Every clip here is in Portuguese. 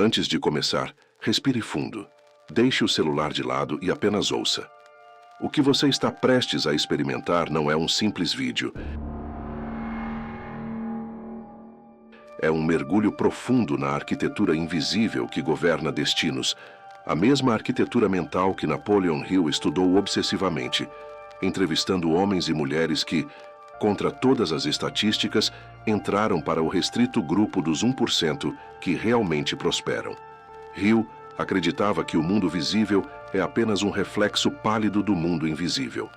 Antes de começar, respire fundo. Deixe o celular de lado e apenas ouça. O que você está prestes a experimentar não é um simples vídeo. É um mergulho profundo na arquitetura invisível que governa destinos, a mesma arquitetura mental que Napoleon Hill estudou obsessivamente, entrevistando homens e mulheres que, contra todas as estatísticas, entraram para o restrito grupo dos 1% que realmente prosperam. Hill acreditava que o mundo visível é apenas um reflexo pálido do mundo invisível.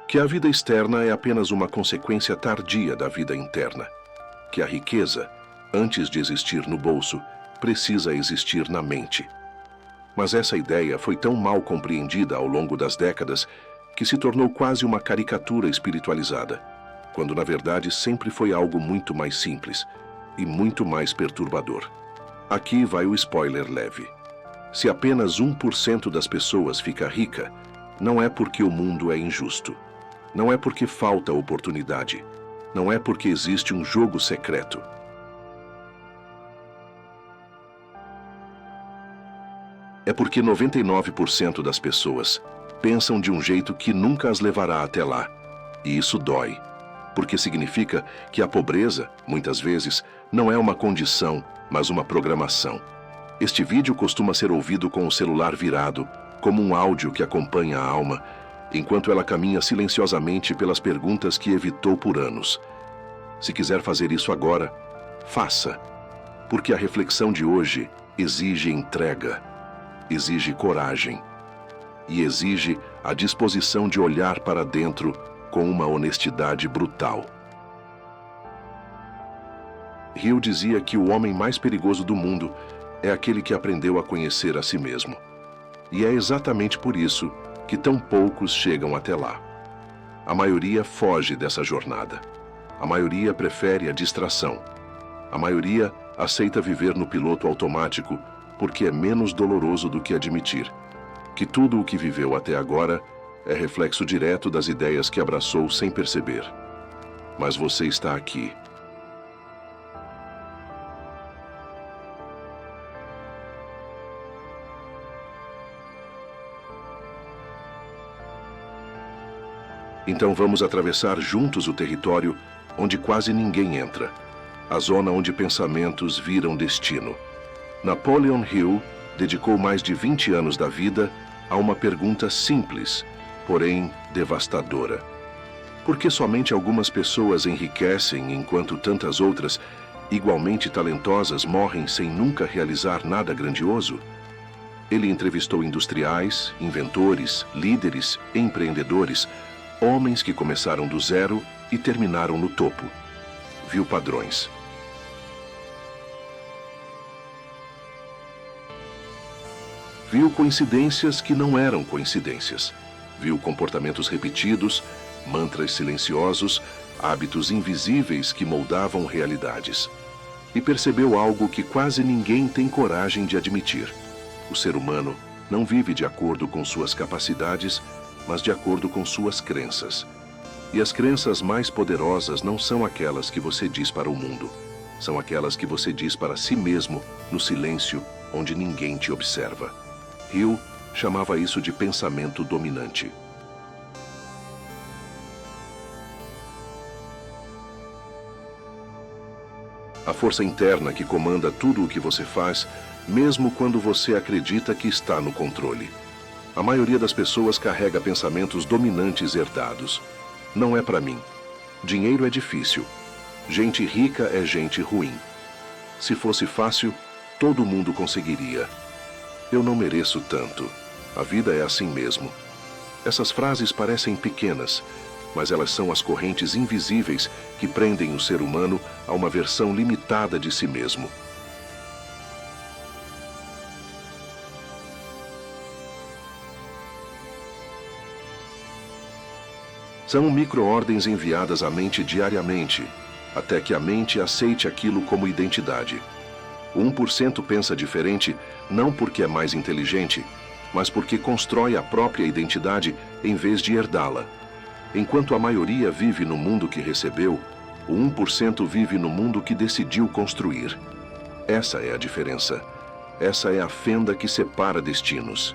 Que a vida externa é apenas uma consequência tardia da vida interna. Que a riqueza, antes de existir no bolso, precisa existir na mente. Mas essa ideia foi tão mal compreendida ao longo das décadas que se tornou quase uma caricatura espiritualizada, quando na verdade sempre foi algo muito mais simples e muito mais perturbador. Aqui vai o spoiler leve. Se apenas 1% das pessoas fica rica, não é porque o mundo é injusto. Não é porque falta oportunidade. Não é porque existe um jogo secreto. É porque 99% das pessoas pensam de um jeito que nunca as levará até lá. E isso dói, porque significa que a pobreza, muitas vezes, não é uma condição, mas uma programação. Este vídeo costuma ser ouvido com o celular virado, como um áudio que acompanha a alma, enquanto ela caminha silenciosamente pelas perguntas que evitou por anos. Se quiser fazer isso agora, faça, porque a reflexão de hoje exige entrega, exige coragem e exige a disposição de olhar para dentro com uma honestidade brutal. Hill dizia que o homem mais perigoso do mundo é aquele que aprendeu a conhecer a si mesmo. E é exatamente por isso que tão poucos chegam até lá. A maioria foge dessa jornada. A maioria prefere a distração. A maioria aceita viver no piloto automático porque é menos doloroso do que admitir que tudo o que viveu até agora é reflexo direto das ideias que abraçou sem perceber. Mas você está aqui. Então vamos atravessar juntos o território onde quase ninguém entra, a zona onde pensamentos viram destino. Napoleon Hill dedicou mais de 20 anos da vida a uma pergunta simples, porém devastadora. Por que somente algumas pessoas enriquecem enquanto tantas outras, igualmente talentosas, morrem sem nunca realizar nada grandioso? Ele entrevistou industriais, inventores, líderes, empreendedores, homens que começaram do zero e terminaram no topo. Viu padrões. Viu coincidências que não eram coincidências. Viu comportamentos repetidos, mantras silenciosos, hábitos invisíveis que moldavam realidades. E percebeu algo que quase ninguém tem coragem de admitir. O ser humano não vive de acordo com suas capacidades, mas de acordo com suas crenças. E as crenças mais poderosas não são aquelas que você diz para o mundo. São aquelas que você diz para si mesmo, no silêncio, onde ninguém te observa. Hill chamava isso de pensamento dominante. A força interna que comanda tudo o que você faz, mesmo quando você acredita que está no controle. A maioria das pessoas carrega pensamentos dominantes herdados. Não é para mim. Dinheiro é difícil. Gente rica é gente ruim. Se fosse fácil, todo mundo conseguiria. Eu não mereço tanto. A vida é assim mesmo. Essas frases parecem pequenas, mas elas são as correntes invisíveis que prendem o ser humano a uma versão limitada de si mesmo. São micro-ordens enviadas à mente diariamente, até que a mente aceite aquilo como identidade. O 1% pensa diferente não porque é mais inteligente, mas porque constrói a própria identidade em vez de herdá-la. Enquanto a maioria vive no mundo que recebeu, O 1% vive no mundo que decidiu construir. Essa é a diferença. Essa é a fenda que separa destinos.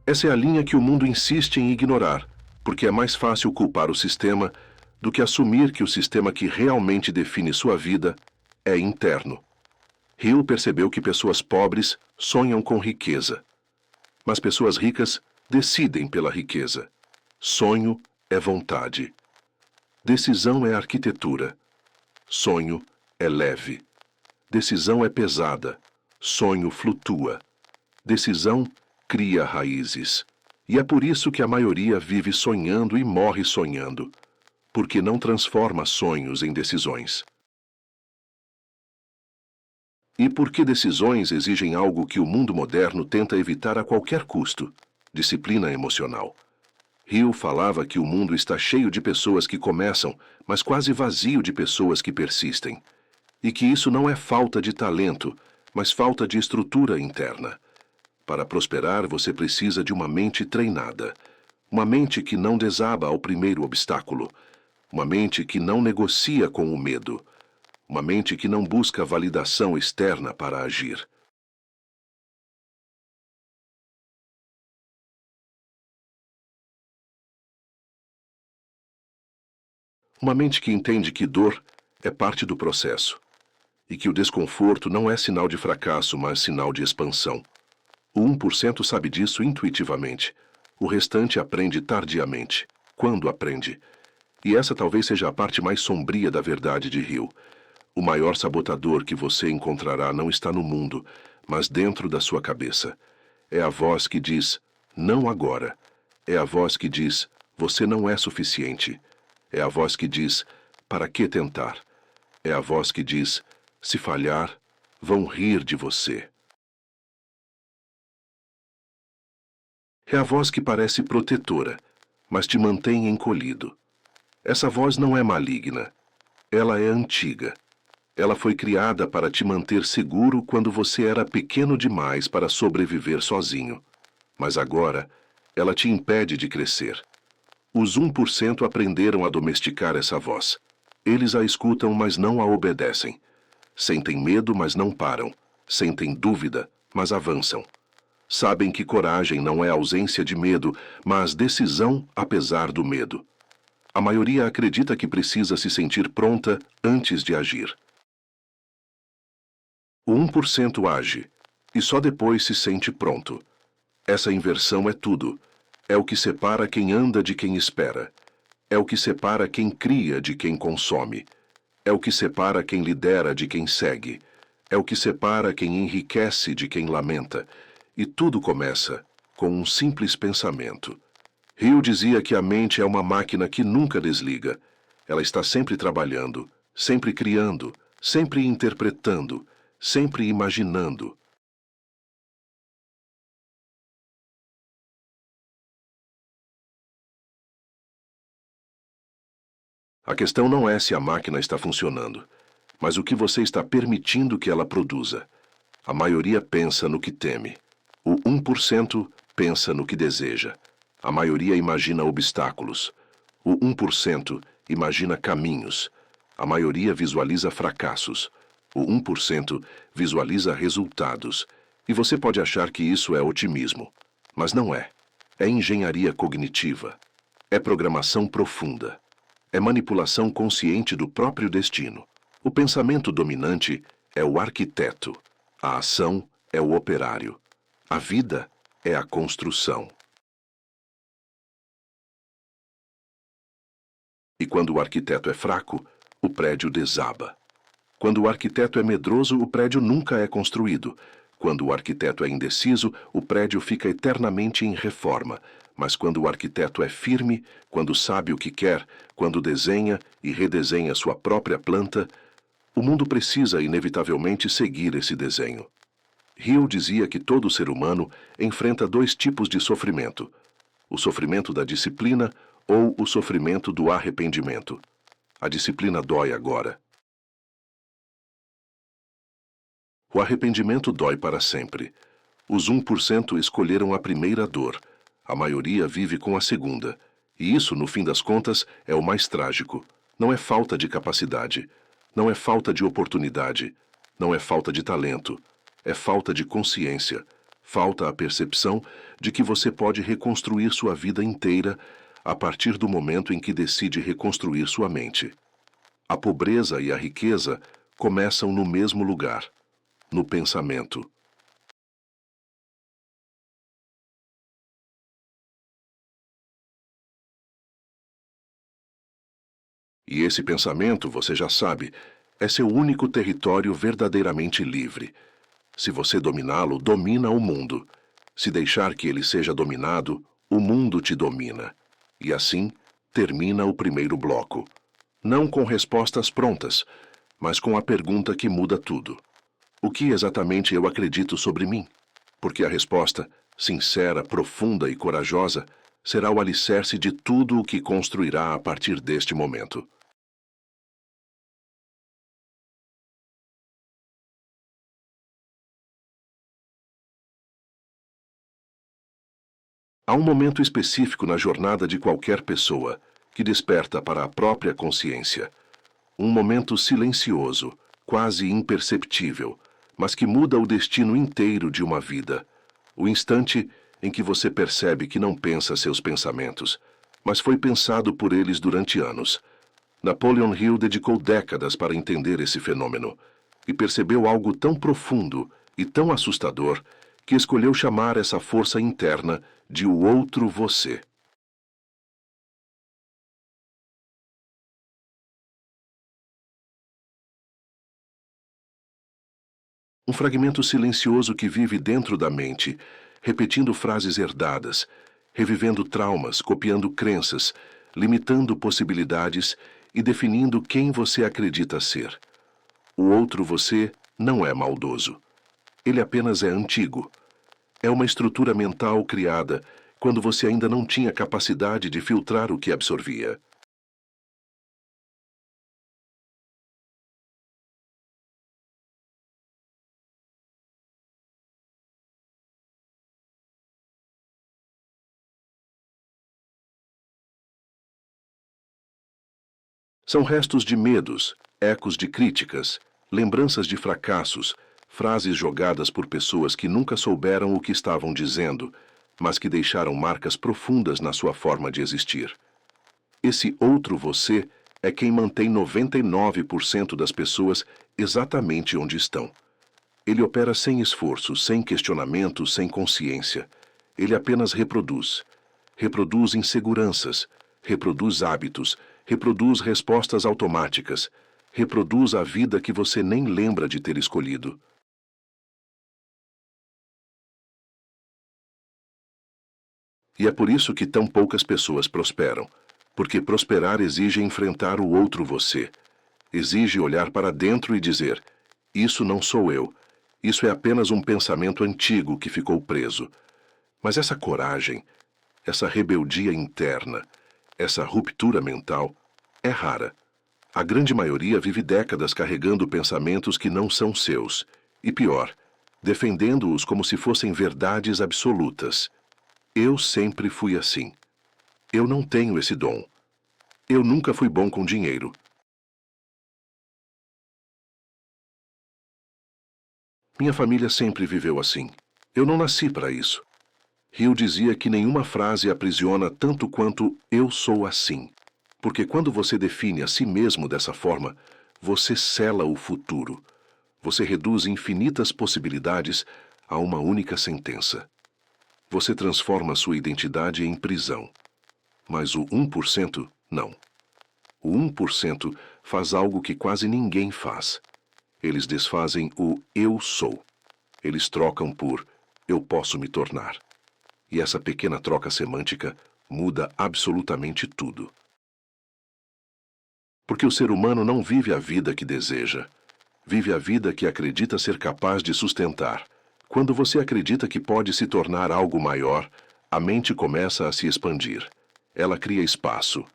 Essa é a linha que o mundo insiste em ignorar, porque é mais fácil culpar o sistema do que assumir que o sistema que realmente define sua vida é interno. Hill percebeu que pessoas pobres sonham com riqueza, mas pessoas ricas decidem pela riqueza. Sonho é vontade. Decisão é arquitetura. Sonho é leve. Decisão é pesada. Sonho flutua. Decisão cria raízes. E é por isso que a maioria vive sonhando e morre sonhando, porque não transforma sonhos em decisões. E porque decisões exigem algo que o mundo moderno tenta evitar a qualquer custo: disciplina emocional. Hill falava que o mundo está cheio de pessoas que começam, mas quase vazio de pessoas que persistem. E que isso não é falta de talento, mas falta de estrutura interna. Para prosperar, você precisa de uma mente treinada. Uma mente que não desaba ao primeiro obstáculo. Uma mente que não negocia com o medo. Uma mente que não busca validação externa para agir. Uma mente que entende que dor é parte do processo. E que o desconforto não é sinal de fracasso, mas sinal de expansão. O 1% sabe disso intuitivamente. O restante aprende tardiamente. Quando aprende? E essa talvez seja a parte mais sombria da verdade de Hill. O maior sabotador que você encontrará não está no mundo, mas dentro da sua cabeça. É a voz que diz, não agora. É a voz que diz, você não é suficiente. É a voz que diz, para que tentar? É a voz que diz, se falhar, vão rir de você. É a voz que parece protetora, mas te mantém encolhido. Essa voz não é maligna. Ela é antiga. Ela foi criada para te manter seguro quando você era pequeno demais para sobreviver sozinho. Mas agora, ela te impede de crescer. Os 1% aprenderam a domesticar essa voz. Eles a escutam, mas não a obedecem. Sentem medo, mas não param. Sentem dúvida, mas avançam. Sabem que coragem não é ausência de medo, mas decisão apesar do medo. A maioria acredita que precisa se sentir pronta antes de agir. O 1% age, e só depois se sente pronto. Essa inversão é tudo. É o que separa quem anda de quem espera. É o que separa quem cria de quem consome. É o que separa quem lidera de quem segue. É o que separa quem enriquece de quem lamenta. E tudo começa com um simples pensamento. Hill dizia que a mente é uma máquina que nunca desliga. Ela está sempre trabalhando, sempre criando, sempre interpretando, sempre imaginando. A questão não é se a máquina está funcionando, mas o que você está permitindo que ela produza. A maioria pensa no que teme. O 1% pensa no que deseja. A maioria imagina obstáculos. O 1% imagina caminhos. A maioria visualiza fracassos. O 1% visualiza resultados. E você pode achar que isso é otimismo. Mas não é. É engenharia cognitiva. É programação profunda. É manipulação consciente do próprio destino. O pensamento dominante é o arquiteto. A ação é o operário. A vida é a construção. E quando o arquiteto é fraco, o prédio desaba. Quando o arquiteto é medroso, o prédio nunca é construído. Quando o arquiteto é indeciso, o prédio fica eternamente em reforma. Mas quando o arquiteto é firme, quando sabe o que quer, quando desenha e redesenha sua própria planta, o mundo precisa inevitavelmente seguir esse desenho. Hill dizia que todo ser humano enfrenta dois tipos de sofrimento: o sofrimento da disciplina ou o sofrimento do arrependimento. A disciplina dói agora. O arrependimento dói para sempre. Os 1% escolheram a primeira dor. A maioria vive com a segunda. E isso, no fim das contas, é o mais trágico. Não é falta de capacidade. Não é falta de oportunidade. Não é falta de talento. É falta de consciência. Falta a percepção de que você pode reconstruir sua vida inteira a partir do momento em que decide reconstruir sua mente. A pobreza e a riqueza começam no mesmo lugar, no pensamento. E esse pensamento, você já sabe, é seu único território verdadeiramente livre. Se você dominá-lo, domina o mundo. Se deixar que ele seja dominado, o mundo te domina. E assim, termina o primeiro bloco. Não com respostas prontas, mas com a pergunta que muda tudo. O que exatamente eu acredito sobre mim? Porque a resposta, sincera, profunda e corajosa, será o alicerce de tudo o que construirá a partir deste momento. Há um momento específico na jornada de qualquer pessoa que desperta para a própria consciência. Um momento silencioso, quase imperceptível, mas que muda o destino inteiro de uma vida. O instante em que você percebe que não pensa seus pensamentos, mas foi pensado por eles durante anos. Napoleon Hill dedicou décadas para entender esse fenômeno e percebeu algo tão profundo e tão assustador que escolheu chamar essa força interna de o outro você. Um fragmento silencioso que vive dentro da mente, repetindo frases herdadas, revivendo traumas, copiando crenças, limitando possibilidades e definindo quem você acredita ser. O outro você não é maldoso. Ele apenas é antigo. É uma estrutura mental criada quando você ainda não tinha capacidade de filtrar o que absorvia. São restos de medos, ecos de críticas, lembranças de fracassos, frases jogadas por pessoas que nunca souberam o que estavam dizendo, mas que deixaram marcas profundas na sua forma de existir. Esse outro você é quem mantém 99% das pessoas exatamente onde estão. Ele opera sem esforço, sem questionamento, sem consciência. Ele apenas reproduz. Reproduz inseguranças, reproduz hábitos, reproduz respostas automáticas, reproduz a vida que você nem lembra de ter escolhido. E é por isso que tão poucas pessoas prosperam, porque prosperar exige enfrentar o outro você. Exige olhar para dentro e dizer: isso não sou eu. Isso é apenas um pensamento antigo que ficou preso. Mas essa coragem, essa rebeldia interna, essa ruptura mental, é rara. A grande maioria vive décadas carregando pensamentos que não são seus. E pior, defendendo-os como se fossem verdades absolutas. Eu sempre fui assim. Eu não tenho esse dom. Eu nunca fui bom com dinheiro. Minha família sempre viveu assim. Eu não nasci para isso. Hill dizia que nenhuma frase aprisiona tanto quanto "eu sou assim", porque quando você define a si mesmo dessa forma, você sela o futuro. Você reduz infinitas possibilidades a uma única sentença. Você transforma sua identidade em prisão. Mas o 1% não. O 1% faz algo que quase ninguém faz. Eles desfazem o "eu sou". Eles trocam por "eu posso me tornar". E essa pequena troca semântica muda absolutamente tudo. Porque o ser humano não vive a vida que deseja. Vive a vida que acredita ser capaz de sustentar. Quando você acredita que pode se tornar algo maior, a mente começa a se expandir. Ela cria espaço.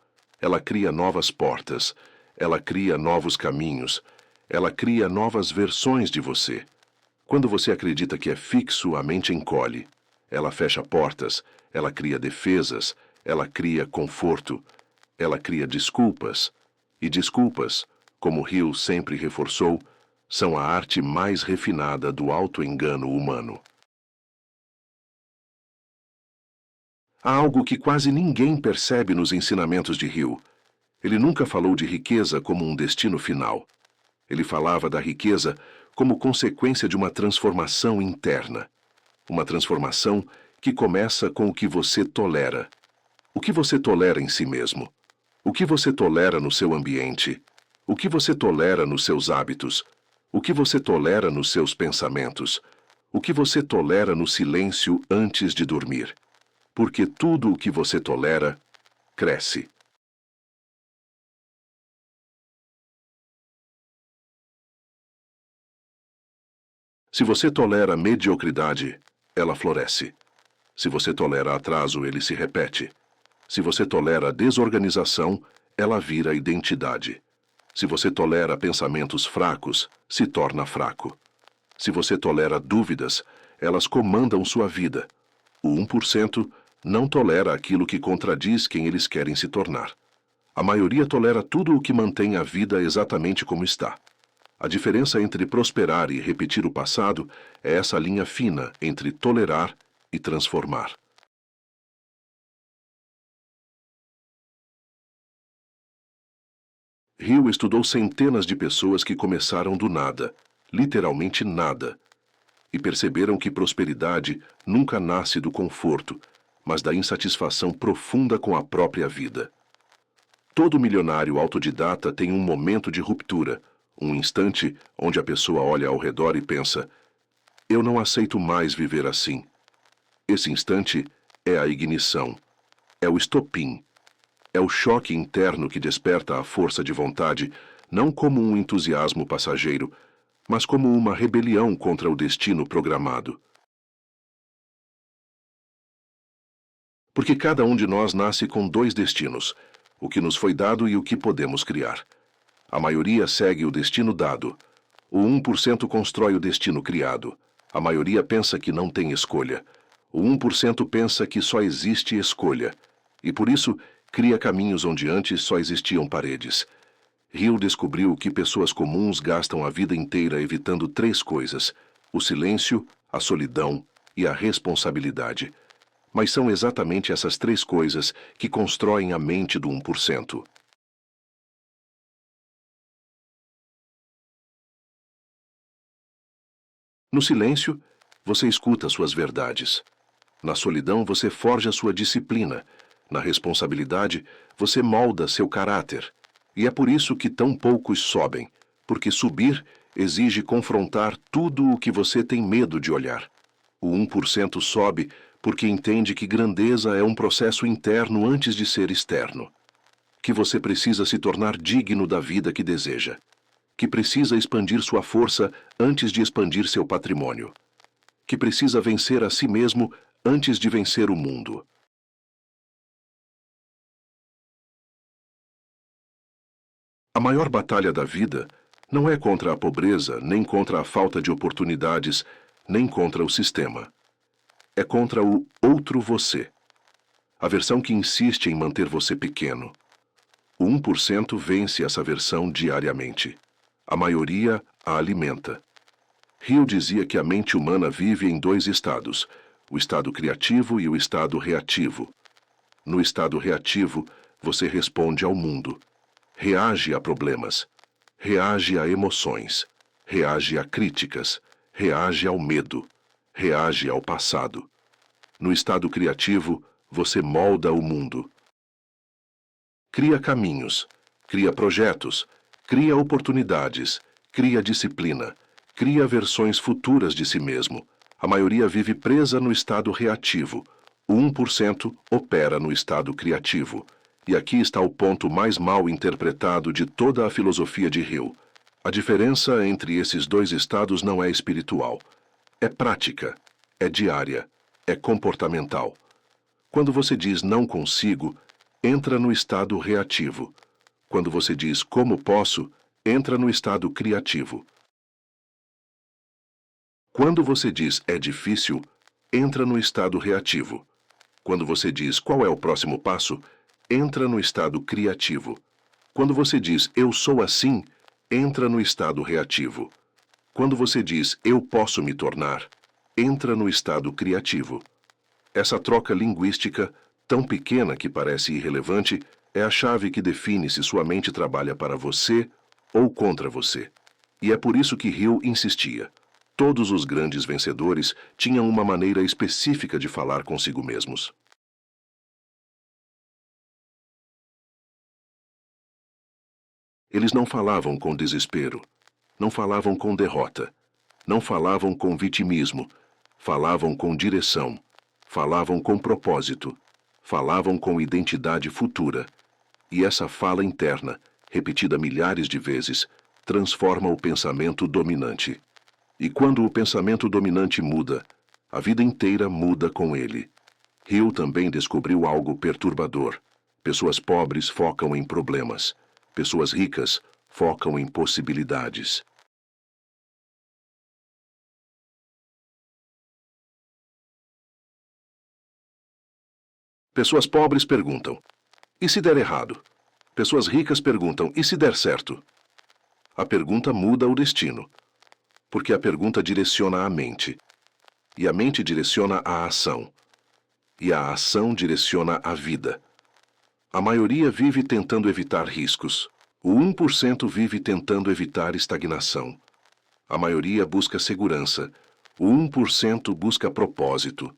Ela cria novas portas. Ela cria novos caminhos. Ela cria novas versões de você. Quando você acredita que é fixo, a mente encolhe. Ela fecha portas, ela cria defesas, ela cria conforto, ela cria desculpas. E desculpas, como Hill sempre reforçou, são a arte mais refinada do auto-engano humano. Há algo que quase ninguém percebe nos ensinamentos de Hill. Ele nunca falou de riqueza como um destino final. Ele falava da riqueza como consequência de uma transformação interna. Uma transformação que começa com o que você tolera. O que você tolera em si mesmo? O que você tolera no seu ambiente? O que você tolera nos seus hábitos? O que você tolera nos seus pensamentos? O que você tolera no silêncio antes de dormir? Porque tudo o que você tolera, cresce. Se você tolera mediocridade, ela floresce. Se você tolera atraso, ele se repete. Se você tolera desorganização, ela vira identidade. Se você tolera pensamentos fracos, se torna fraco. Se você tolera dúvidas, elas comandam sua vida. O 1% não tolera aquilo que contradiz quem eles querem se tornar. A maioria tolera tudo o que mantém a vida exatamente como está. A diferença entre prosperar e repetir o passado é essa linha fina entre tolerar e transformar. Hill estudou centenas de pessoas que começaram do nada, literalmente nada, e perceberam que prosperidade nunca nasce do conforto, mas da insatisfação profunda com a própria vida. Todo milionário autodidata tem um momento de ruptura, um instante onde a pessoa olha ao redor e pensa: eu não aceito mais viver assim. Esse instante é a ignição, é o estopim, é o choque interno que desperta a força de vontade, não como um entusiasmo passageiro, mas como uma rebelião contra o destino programado. Porque cada um de nós nasce com dois destinos, o que nos foi dado e o que podemos criar. A maioria segue o destino dado. O 1% constrói o destino criado. A maioria pensa que não tem escolha. O 1% pensa que só existe escolha. E por isso, cria caminhos onde antes só existiam paredes. Hill descobriu que pessoas comuns gastam a vida inteira evitando três coisas: o silêncio, a solidão e a responsabilidade. Mas são exatamente essas três coisas que constroem a mente do 1%. No silêncio, você escuta suas verdades. Na solidão, você forja sua disciplina. Na responsabilidade, você molda seu caráter. E é por isso que tão poucos sobem, porque subir exige confrontar tudo o que você tem medo de olhar. O 1% sobe porque entende que grandeza é um processo interno antes de ser externo. Que você precisa se tornar digno da vida que deseja. Que precisa expandir sua força antes de expandir seu patrimônio. Que precisa vencer a si mesmo antes de vencer o mundo. A maior batalha da vida não é contra a pobreza, nem contra a falta de oportunidades, nem contra o sistema. É contra o outro você. A versão que insiste em manter você pequeno. O 1% vence essa versão diariamente. A maioria a alimenta. Hill dizia que a mente humana vive em dois estados, o estado criativo e o estado reativo. No estado reativo, você responde ao mundo. Reage a problemas. Reage a emoções. Reage a críticas. Reage ao medo. Reage ao passado. No estado criativo, você molda o mundo. Cria caminhos. Cria projetos. Cria oportunidades. Cria disciplina. Cria versões futuras de si mesmo. A maioria vive presa no estado reativo. O 1% opera no estado criativo. E aqui está o ponto mais mal interpretado de toda a filosofia de Hill. A diferença entre esses dois estados não é espiritual. É prática, é diária, é comportamental. Quando você diz não consigo, entra no estado reativo. Quando você diz como posso, entra no estado criativo. Quando você diz é difícil, entra no estado reativo. Quando você diz qual é o próximo passo, entra no estado criativo. Quando você diz eu sou assim, entra no estado reativo. Quando você diz eu posso me tornar, entra no estado criativo. Essa troca linguística, tão pequena que parece irrelevante, é a chave que define se sua mente trabalha para você ou contra você. E é por isso que Hill insistia. Todos os grandes vencedores tinham uma maneira específica de falar consigo mesmos. Eles não falavam com desespero, não falavam com derrota, não falavam com vitimismo, falavam com direção, falavam com propósito, falavam com identidade futura. E essa fala interna, repetida milhares de vezes, transforma o pensamento dominante. E quando o pensamento dominante muda, a vida inteira muda com ele. Hill também descobriu algo perturbador. Pessoas pobres focam em problemas. Pessoas ricas focam em possibilidades. Pessoas pobres perguntam: e se der errado? Pessoas ricas perguntam: e se der certo? A pergunta muda o destino, porque a pergunta direciona a mente, e a mente direciona a ação, e a ação direciona a vida. A maioria vive tentando evitar riscos. O 1% vive tentando evitar estagnação. A maioria busca segurança. O 1% busca propósito.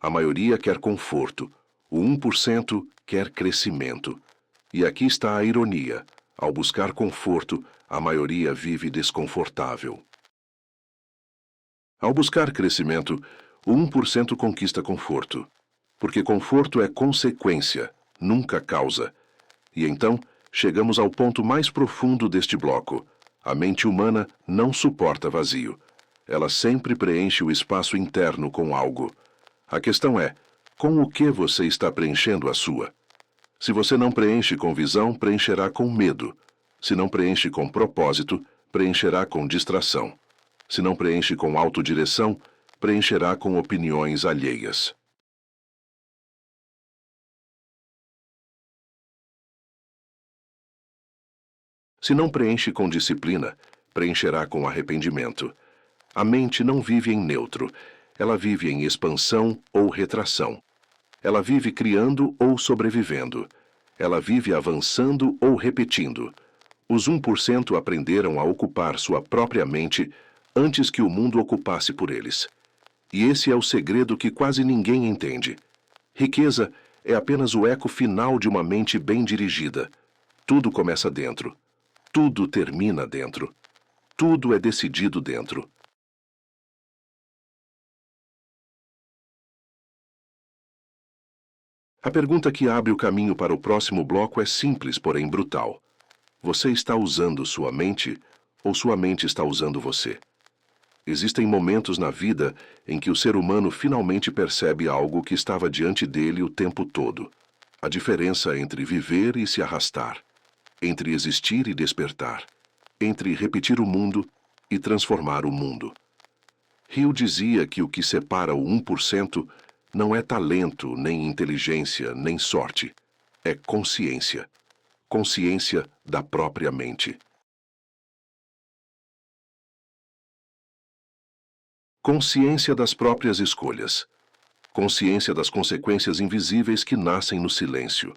A maioria quer conforto. O 1% quer crescimento. E aqui está a ironia. Ao buscar conforto, a maioria vive desconfortável. Ao buscar crescimento, o 1% conquista conforto. Porque conforto é consequência, nunca causa. E então, chegamos ao ponto mais profundo deste bloco. A mente humana não suporta vazio. Ela sempre preenche o espaço interno com algo. A questão é, com o que você está preenchendo a sua? Se você não preenche com visão, preencherá com medo. Se não preenche com propósito, preencherá com distração. Se não preenche com autodireção, preencherá com opiniões alheias. Se não preenche com disciplina, preencherá com arrependimento. A mente não vive em neutro. Ela vive em expansão ou retração. Ela vive criando ou sobrevivendo. Ela vive avançando ou repetindo. Os 1% aprenderam a ocupar sua própria mente antes que o mundo ocupasse por eles. E esse é o segredo que quase ninguém entende. Riqueza é apenas o eco final de uma mente bem dirigida. Tudo começa dentro. Tudo termina dentro. Tudo é decidido dentro. A pergunta que abre o caminho para o próximo bloco é simples, porém brutal. Você está usando sua mente ou sua mente está usando você? Existem momentos na vida em que o ser humano finalmente percebe algo que estava diante dele o tempo todo. A diferença entre viver e se arrastar. Entre existir e despertar. Entre repetir o mundo e transformar o mundo. Hill dizia que o que separa o 1% não é talento, nem inteligência, nem sorte. É consciência. Consciência da própria mente. Consciência das próprias escolhas. Consciência das consequências invisíveis que nascem no silêncio.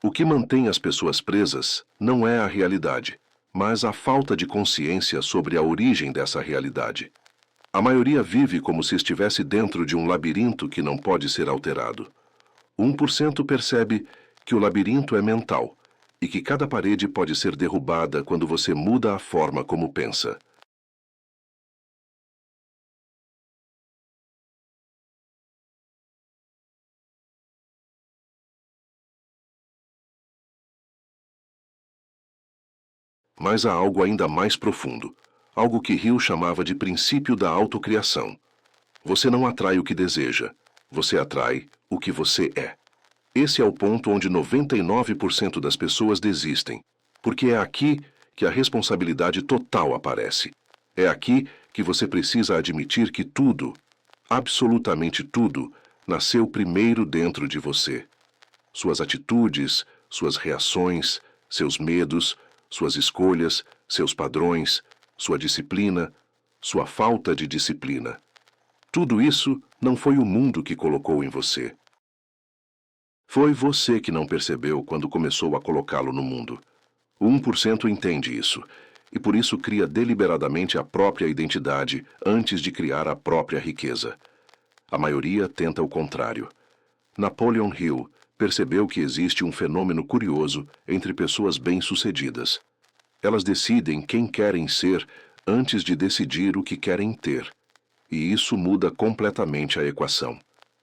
O que mantém as pessoas presas não é a realidade, mas a falta de consciência sobre a origem dessa realidade. A maioria vive como se estivesse dentro de um labirinto que não pode ser alterado. 1% percebe que o labirinto é mental e que cada parede pode ser derrubada quando você muda a forma como pensa. Mas há algo ainda mais profundo, algo que Hill chamava de princípio da autocriação. Você não atrai o que deseja, você atrai o que você é. Esse é o ponto onde 99% das pessoas desistem, porque é aqui que a responsabilidade total aparece. É aqui que você precisa admitir que tudo, absolutamente tudo, nasceu primeiro dentro de você. Suas atitudes, suas reações, seus medos, suas escolhas, seus padrões, sua disciplina, sua falta de disciplina. Tudo isso não foi o mundo que colocou em você. Foi você que não percebeu quando começou a colocá-lo no mundo. O 1% entende isso, e por isso cria deliberadamente a própria identidade antes de criar a própria riqueza. A maioria tenta o contrário. Napoleon Hill percebeu que existe um fenômeno curioso entre pessoas bem-sucedidas. Elas decidem quem querem ser antes de decidir o que querem ter. E isso muda completamente a equação.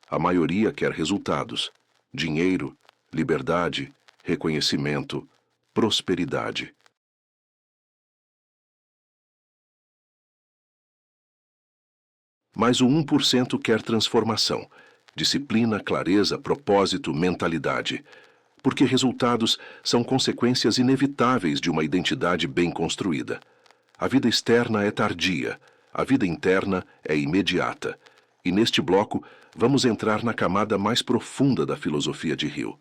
A maioria quer resultados: dinheiro, liberdade, reconhecimento, prosperidade. Mas o 1% quer transformação: disciplina, clareza, propósito, mentalidade. Porque resultados são consequências inevitáveis de uma identidade bem construída. A vida externa é tardia, a vida interna é imediata. E neste bloco, vamos entrar na camada mais profunda da filosofia de Hill: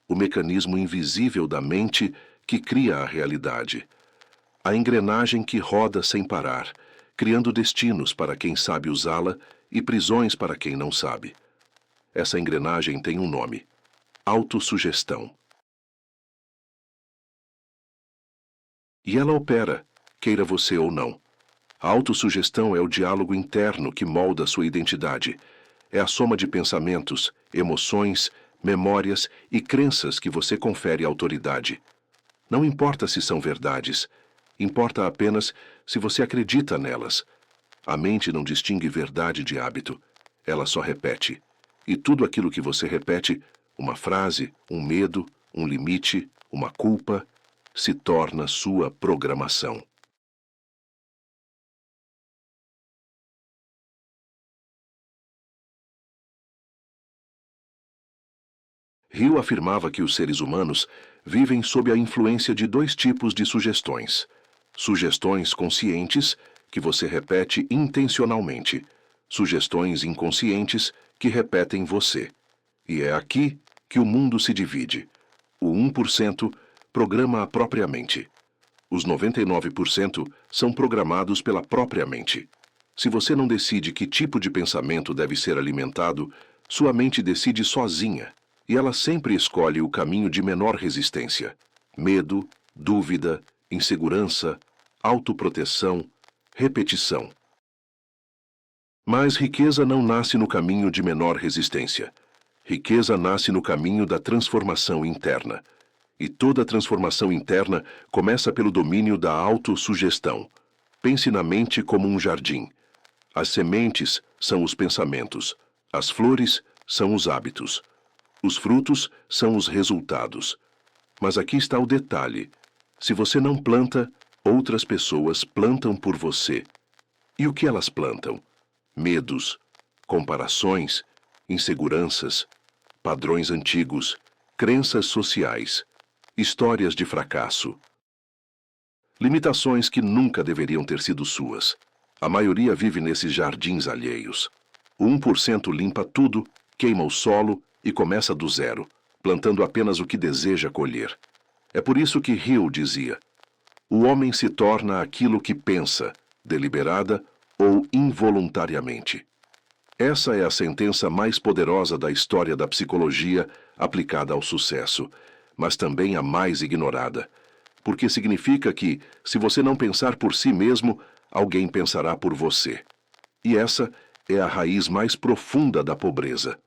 o mecanismo invisível da mente que cria a realidade. A engrenagem que roda sem parar, criando destinos para quem sabe usá-la e prisões para quem não sabe. Essa engrenagem tem um nome: autossugestão. E ela opera, queira você ou não. A autossugestão é o diálogo interno que molda sua identidade. É a soma de pensamentos, emoções, memórias e crenças que você confere autoridade. Não importa se são verdades, importa apenas se você acredita nelas. A mente não distingue verdade de hábito, ela só repete. E tudo aquilo que você repete, uma frase, um medo, um limite, uma culpa, se torna sua programação. Hill afirmava que os seres humanos vivem sob a influência de dois tipos de sugestões: sugestões conscientes, que você repete intencionalmente; sugestões inconscientes, que repetem você. E é aqui que o mundo se divide. O 1% programa a própria mente. Os 99% são programados pela própria mente. Se você não decide que tipo de pensamento deve ser alimentado, sua mente decide sozinha. E ela sempre escolhe o caminho de menor resistência: medo, dúvida, insegurança, autoproteção, repetição. Mas riqueza não nasce no caminho de menor resistência. Riqueza nasce no caminho da transformação interna. E toda transformação interna começa pelo domínio da autossugestão. Pense na mente como um jardim. As sementes são os pensamentos. As flores são os hábitos. Os frutos são os resultados. Mas aqui está o detalhe: se você não planta, outras pessoas plantam por você. E o que elas plantam? Medos, comparações, inseguranças, padrões antigos, crenças sociais, histórias de fracasso. Limitações que nunca deveriam ter sido suas. A maioria vive nesses jardins alheios. O 1% limpa tudo, queima o solo e começa do zero, plantando apenas o que deseja colher. É por isso que Hill dizia: o homem se torna aquilo que pensa, deliberada ou involuntariamente. Essa é a sentença mais poderosa da história da psicologia aplicada ao sucesso, mas também a mais ignorada, porque significa que, se você não pensar por si mesmo, alguém pensará por você. E essa é a raiz mais profunda da pobreza.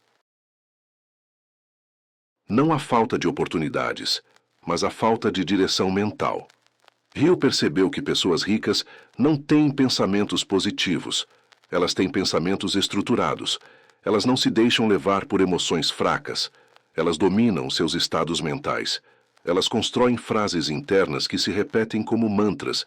Não a falta de oportunidades, mas a falta de direção mental. Hill percebeu que pessoas ricas não têm pensamentos positivos. Elas têm pensamentos estruturados. Elas não se deixam levar por emoções fracas. Elas dominam seus estados mentais. Elas constroem frases internas que se repetem como mantras,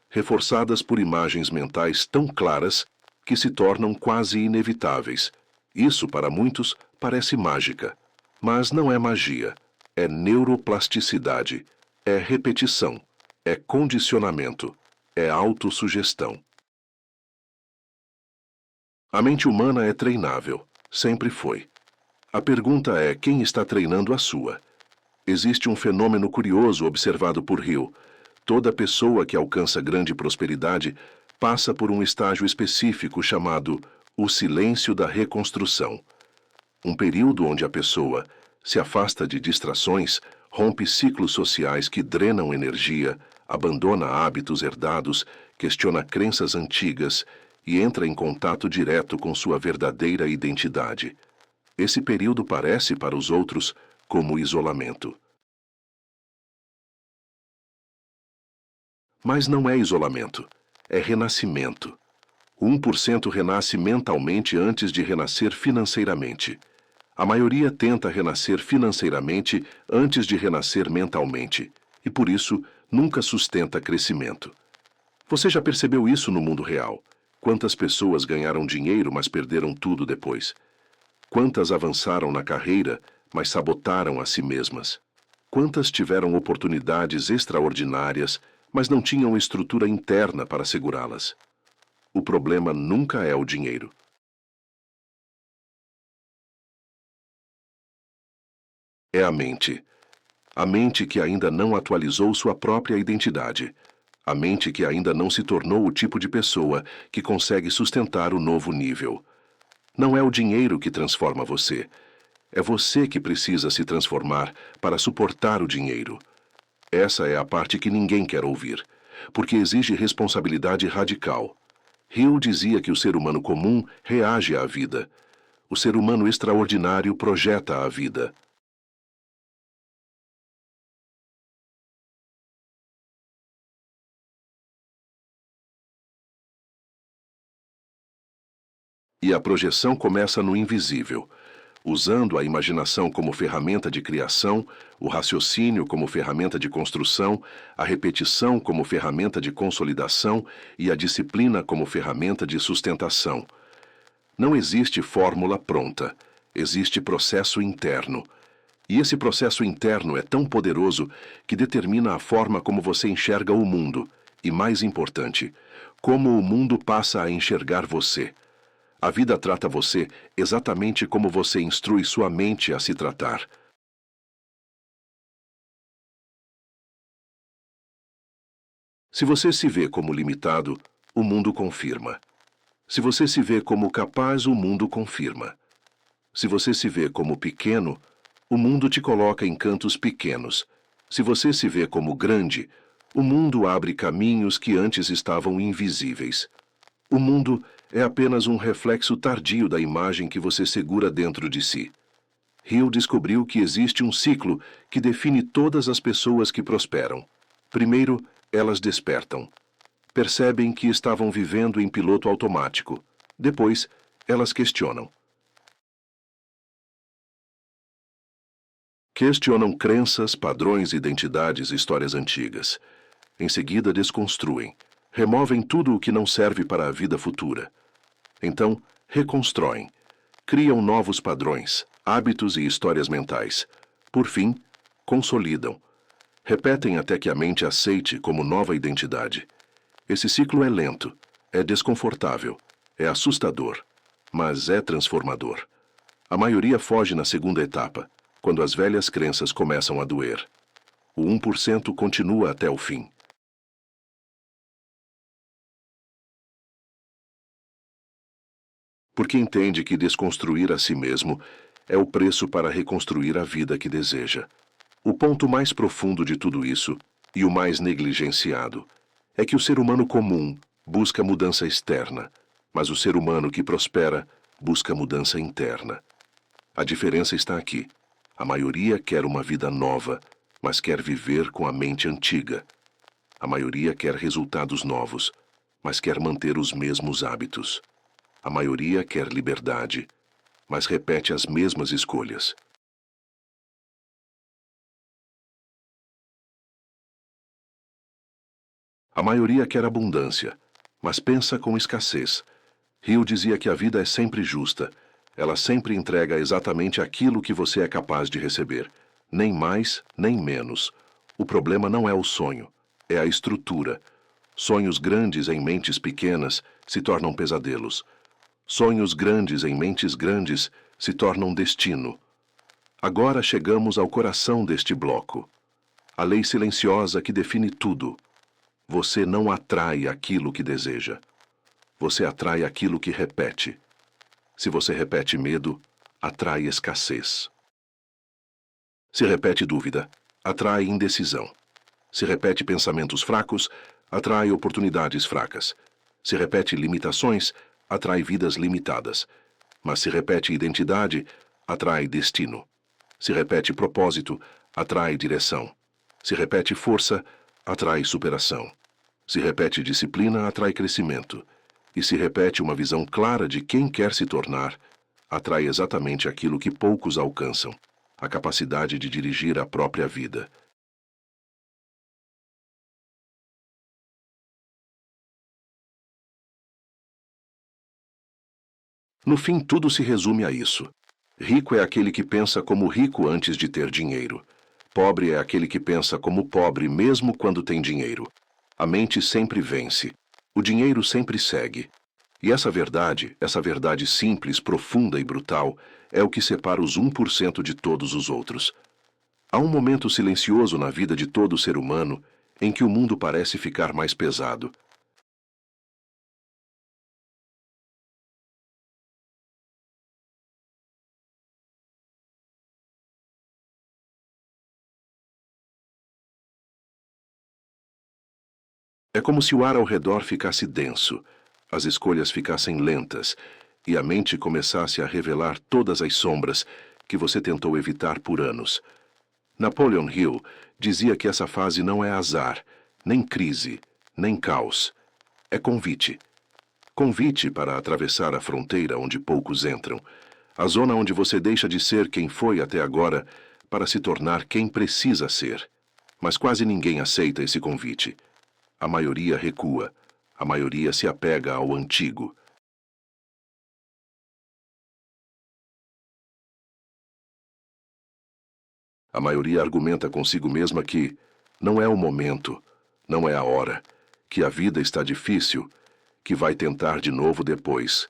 reforçadas por imagens mentais tão claras que se tornam quase inevitáveis. Isso, para muitos, parece mágica. Mas não é magia. É neuroplasticidade. É repetição. É condicionamento. É autossugestão. A mente humana é treinável, sempre foi. A pergunta é quem está treinando a sua. Existe um fenômeno curioso observado por Hill. Toda pessoa que alcança grande prosperidade passa por um estágio específico chamado o silêncio da reconstrução. Um período onde a pessoa se afasta de distrações, rompe ciclos sociais que drenam energia, abandona hábitos herdados, questiona crenças antigas e entra em contato direto com sua verdadeira identidade. Esse período parece para os outros como isolamento. Mas não é isolamento, é renascimento. O 1% renasce mentalmente antes de renascer financeiramente. A maioria tenta renascer financeiramente antes de renascer mentalmente, e por isso nunca sustenta crescimento. Você já percebeu isso no mundo real? Quantas pessoas ganharam dinheiro, mas perderam tudo depois? Quantas avançaram na carreira, mas sabotaram a si mesmas? Quantas tiveram oportunidades extraordinárias, mas não tinham estrutura interna para segurá-las? O problema nunca é o dinheiro. É a mente. A mente que ainda não atualizou sua própria identidade. A mente que ainda não se tornou o tipo de pessoa que consegue sustentar o novo nível. Não é o dinheiro que transforma você. É você que precisa se transformar para suportar o dinheiro. Essa é a parte que ninguém quer ouvir, porque exige responsabilidade radical. Hill dizia que o ser humano comum reage à vida. O ser humano extraordinário projeta a vida. E a projeção começa no invisível, usando a imaginação como ferramenta de criação, o raciocínio como ferramenta de construção, a repetição como ferramenta de consolidação e a disciplina como ferramenta de sustentação. Não existe fórmula pronta, existe processo interno. E esse processo interno é tão poderoso que determina a forma como você enxerga o mundo, e mais importante, como o mundo passa a enxergar você. A vida trata você exatamente como você instrui sua mente a se tratar. Se você se vê como limitado, o mundo confirma. Se você se vê como capaz, o mundo confirma. Se você se vê como pequeno, o mundo te coloca em cantos pequenos. Se você se vê como grande, o mundo abre caminhos que antes estavam invisíveis. O mundo é apenas um reflexo tardio da imagem que você segura dentro de si. Hill descobriu que existe um ciclo que define todas as pessoas que prosperam. Primeiro, elas despertam. Percebem que estavam vivendo em piloto automático. Depois, elas questionam. Questionam crenças, padrões, identidades, histórias antigas. Em seguida, desconstruem. Removem tudo o que não serve para a vida futura. Então, reconstroem. Criam novos padrões, hábitos e histórias mentais. Por fim, consolidam. Repetem até que a mente aceite como nova identidade. Esse ciclo é lento, é desconfortável, é assustador, mas é transformador. A maioria foge na segunda etapa, quando as velhas crenças começam a doer. O 1% continua até o fim. Porque entende que desconstruir a si mesmo é o preço para reconstruir a vida que deseja. O ponto mais profundo de tudo isso, e o mais negligenciado, é que o ser humano comum busca mudança externa, mas o ser humano que prospera busca mudança interna. A diferença está aqui. A maioria quer uma vida nova, mas quer viver com a mente antiga. A maioria quer resultados novos, mas quer manter os mesmos hábitos. A maioria quer liberdade, mas repete as mesmas escolhas. A maioria quer abundância, mas pensa com escassez. Hill dizia que a vida é sempre justa. Ela sempre entrega exatamente aquilo que você é capaz de receber. Nem mais, nem menos. O problema não é o sonho, é a estrutura. Sonhos grandes em mentes pequenas se tornam pesadelos. Sonhos grandes em mentes grandes se tornam destino. Agora chegamos ao coração deste bloco. A lei silenciosa que define tudo. Você não atrai aquilo que deseja. Você atrai aquilo que repete. Se você repete medo, atrai escassez. Se repete dúvida, atrai indecisão. Se repete pensamentos fracos, atrai oportunidades fracas. Se repete limitações, atrai vidas limitadas. Mas se repete identidade, atrai destino. Se repete propósito, atrai direção. Se repete força, atrai superação. Se repete disciplina, atrai crescimento. E se repete uma visão clara de quem quer se tornar, atrai exatamente aquilo que poucos alcançam, a capacidade de dirigir a própria vida. No fim, tudo se resume a isso. Rico é aquele que pensa como rico antes de ter dinheiro. Pobre é aquele que pensa como pobre mesmo quando tem dinheiro. A mente sempre vence. O dinheiro sempre segue. E essa verdade simples, profunda e brutal, é o que separa os 1% de todos os outros. Há um momento silencioso na vida de todo ser humano em que o mundo parece ficar mais pesado. É como se o ar ao redor ficasse denso, as escolhas ficassem lentas e a mente começasse a revelar todas as sombras que você tentou evitar por anos. Napoleon Hill dizia que essa fase não é azar, nem crise, nem caos. É convite. Convite para atravessar a fronteira onde poucos entram, a zona onde você deixa de ser quem foi até agora para se tornar quem precisa ser. Mas quase ninguém aceita esse convite. A maioria recua. A maioria se apega ao antigo. A maioria argumenta consigo mesma que não é o momento, não é a hora, que a vida está difícil, que vai tentar de novo depois.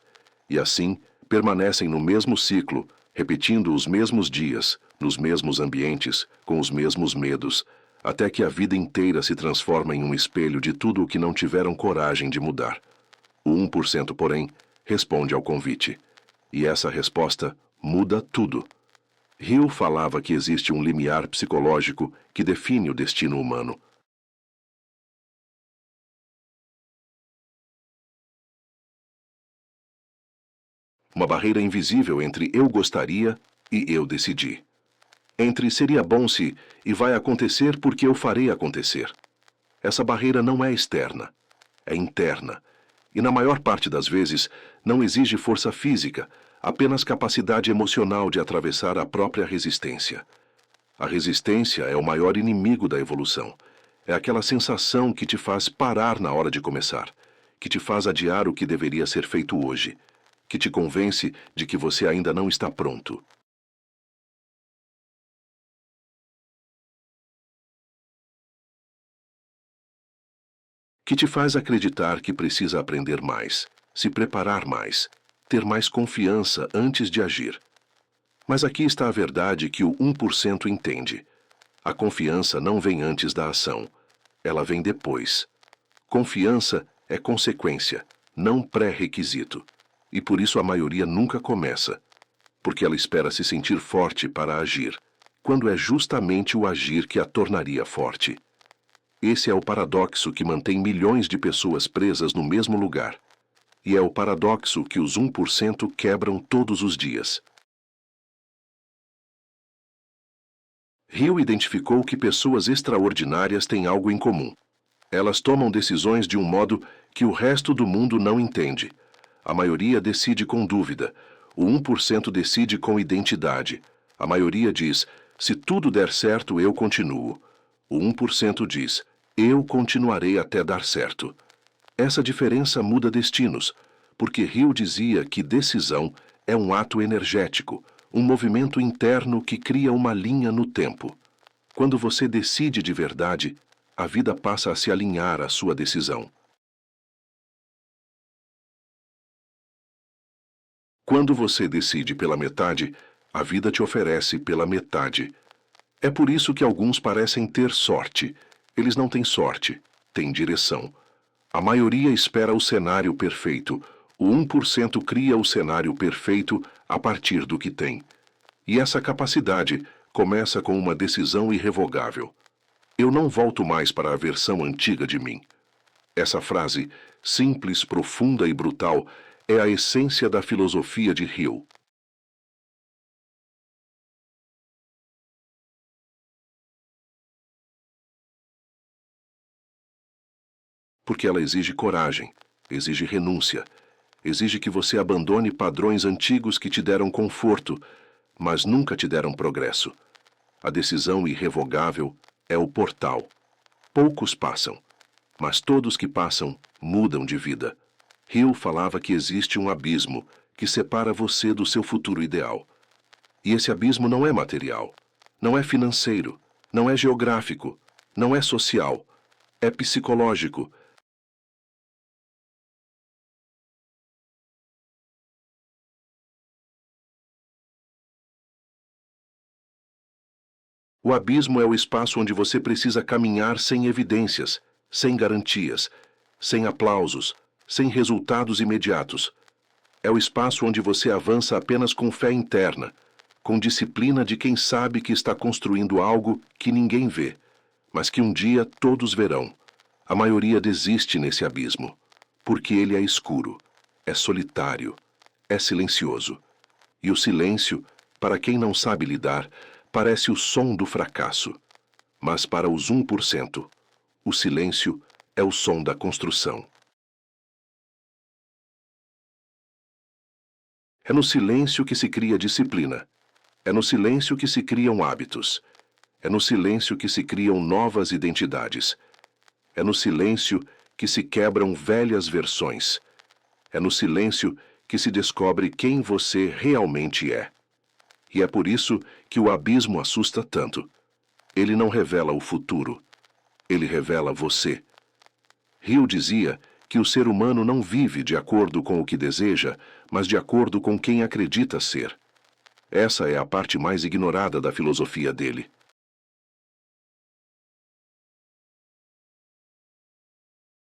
E assim, permanecem no mesmo ciclo, repetindo os mesmos dias, nos mesmos ambientes, com os mesmos medos, até que a vida inteira se transforma em um espelho de tudo o que não tiveram coragem de mudar. O 1%, porém, responde ao convite. E essa resposta muda tudo. Hill falava que existe um limiar psicológico que define o destino humano. Uma barreira invisível entre eu gostaria e eu decidi. Entre seria bom se e vai acontecer porque eu farei acontecer. Essa barreira não é externa, é interna. E na maior parte das vezes não exige força física, apenas capacidade emocional de atravessar a própria resistência. A resistência é o maior inimigo da evolução. É aquela sensação que te faz parar na hora de começar, que te faz adiar o que deveria ser feito hoje, que te convence de que você ainda não está pronto. Que te faz acreditar que precisa aprender mais, se preparar mais, ter mais confiança antes de agir. Mas aqui está a verdade que o 1% entende. A confiança não vem antes da ação, ela vem depois. Confiança é consequência, não pré-requisito. E por isso a maioria nunca começa, porque ela espera se sentir forte para agir, quando é justamente o agir que a tornaria forte. Esse é o paradoxo que mantém milhões de pessoas presas no mesmo lugar. E é o paradoxo que os 1% quebram todos os dias. Hill identificou que pessoas extraordinárias têm algo em comum. Elas tomam decisões de um modo que o resto do mundo não entende. A maioria decide com dúvida. O 1% decide com identidade. A maioria diz, se tudo der certo, eu continuo. O 1% diz, eu continuarei até dar certo. Essa diferença muda destinos, porque Hill dizia que decisão é um ato energético, um movimento interno que cria uma linha no tempo. Quando você decide de verdade, a vida passa a se alinhar à sua decisão. Quando você decide pela metade, a vida te oferece pela metade. É por isso que alguns parecem ter sorte. Eles não têm sorte, têm direção. A maioria espera o cenário perfeito. O 1% cria o cenário perfeito a partir do que tem. E essa capacidade começa com uma decisão irrevogável. Eu não volto mais para a versão antiga de mim. Essa frase, simples, profunda e brutal, é a essência da filosofia de Hill. Porque ela exige coragem, exige renúncia, exige que você abandone padrões antigos que te deram conforto, mas nunca te deram progresso. A decisão irrevogável é o portal. Poucos passam, mas todos que passam mudam de vida. Hill falava que existe um abismo que separa você do seu futuro ideal. E esse abismo não é material, não é financeiro, não é geográfico, não é social, é psicológico. O abismo é o espaço onde você precisa caminhar sem evidências, sem garantias, sem aplausos, sem resultados imediatos. É o espaço onde você avança apenas com fé interna, com disciplina de quem sabe que está construindo algo que ninguém vê, mas que um dia todos verão. A maioria desiste nesse abismo, porque ele é escuro, é solitário, é silencioso. E o silêncio, para quem não sabe lidar, parece o som do fracasso. Mas para os 1%, o silêncio é o som da construção. É no silêncio que se cria disciplina. É no silêncio que se criam hábitos. É no silêncio que se criam novas identidades. É no silêncio que se quebram velhas versões. É no silêncio que se descobre quem você realmente é. E é por isso que o abismo assusta tanto. Ele não revela o futuro. Ele revela você. Hill dizia que o ser humano não vive de acordo com o que deseja, mas de acordo com quem acredita ser. Essa é a parte mais ignorada da filosofia dele.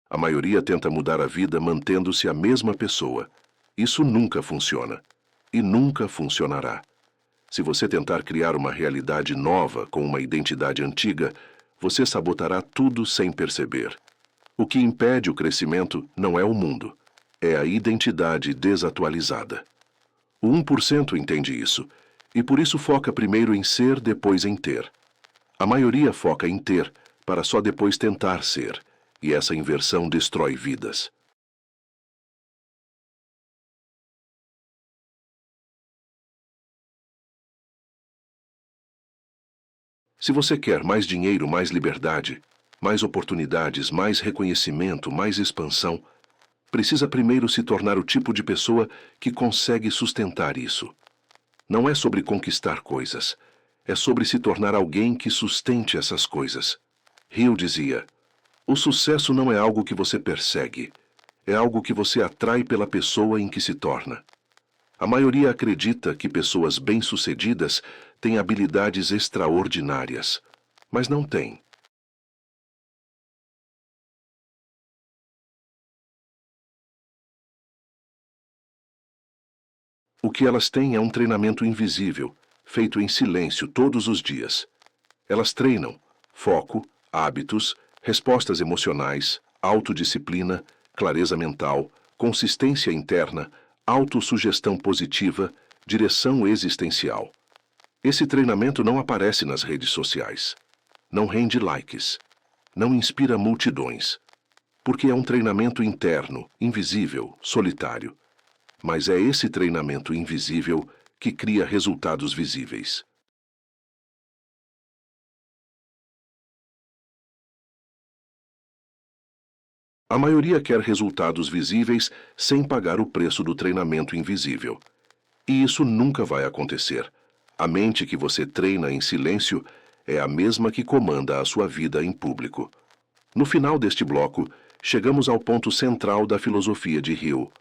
A maioria tenta mudar a vida mantendo-se a mesma pessoa. Isso nunca funciona. E nunca funcionará. Se você tentar criar uma realidade nova com uma identidade antiga, você sabotará tudo sem perceber. O que impede o crescimento não é o mundo, é a identidade desatualizada. O 1% entende isso, e por isso foca primeiro em ser, depois em ter. A maioria foca em ter, para só depois tentar ser, e essa inversão destrói vidas. Se você quer mais dinheiro, mais liberdade, mais oportunidades, mais reconhecimento, mais expansão, precisa primeiro se tornar o tipo de pessoa que consegue sustentar isso. Não é sobre conquistar coisas, é sobre se tornar alguém que sustente essas coisas. Hill dizia: o sucesso não é algo que você persegue, é algo que você atrai pela pessoa em que se torna. A maioria acredita que pessoas bem-sucedidas têm habilidades extraordinárias, mas não têm. O que elas têm é um treinamento invisível, feito em silêncio todos os dias. Elas treinam foco, hábitos, respostas emocionais, autodisciplina, clareza mental, consistência interna, autossugestão positiva, direção existencial. Esse treinamento não aparece nas redes sociais. Não rende likes. Não inspira multidões. Porque é um treinamento interno, invisível, solitário. Mas é esse treinamento invisível que cria resultados visíveis. A maioria quer resultados visíveis sem pagar o preço do treinamento invisível. E isso nunca vai acontecer. A mente que você treina em silêncio é a mesma que comanda a sua vida em público. No final deste bloco, chegamos ao ponto central da filosofia de Hill: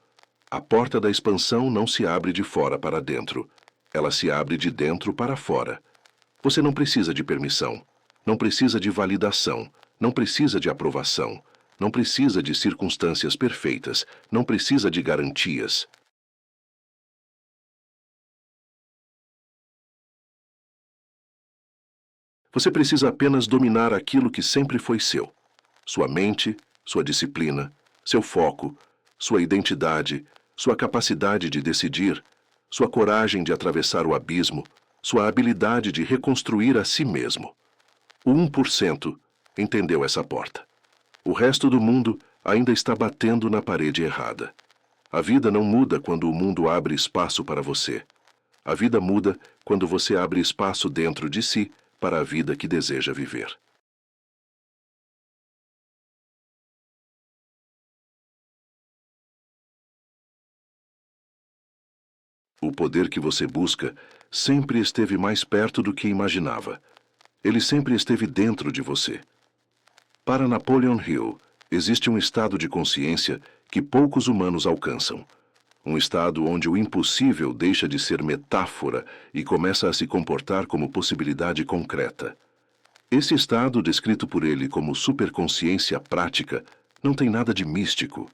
A porta da expansão não se abre de fora para dentro. Ela se abre de dentro para fora. Você não precisa de permissão, não precisa de validação, não precisa de aprovação, não precisa de circunstâncias perfeitas, não precisa de garantias. Você precisa apenas dominar aquilo que sempre foi seu. Sua mente, sua disciplina, seu foco, sua identidade, sua capacidade de decidir, sua coragem de atravessar o abismo, sua habilidade de reconstruir a si mesmo. O 1% entendeu essa porta. O resto do mundo ainda está batendo na parede errada. A vida não muda quando o mundo abre espaço para você. A vida muda quando você abre espaço dentro de si para a vida que deseja viver. O poder que você busca sempre esteve mais perto do que imaginava. Ele sempre esteve dentro de você. Para Napoleon Hill, existe um estado de consciência que poucos humanos alcançam. Um estado onde o impossível deixa de ser metáfora e começa a se comportar como possibilidade concreta. Esse estado, descrito por ele como superconsciência prática, não tem nada de místico.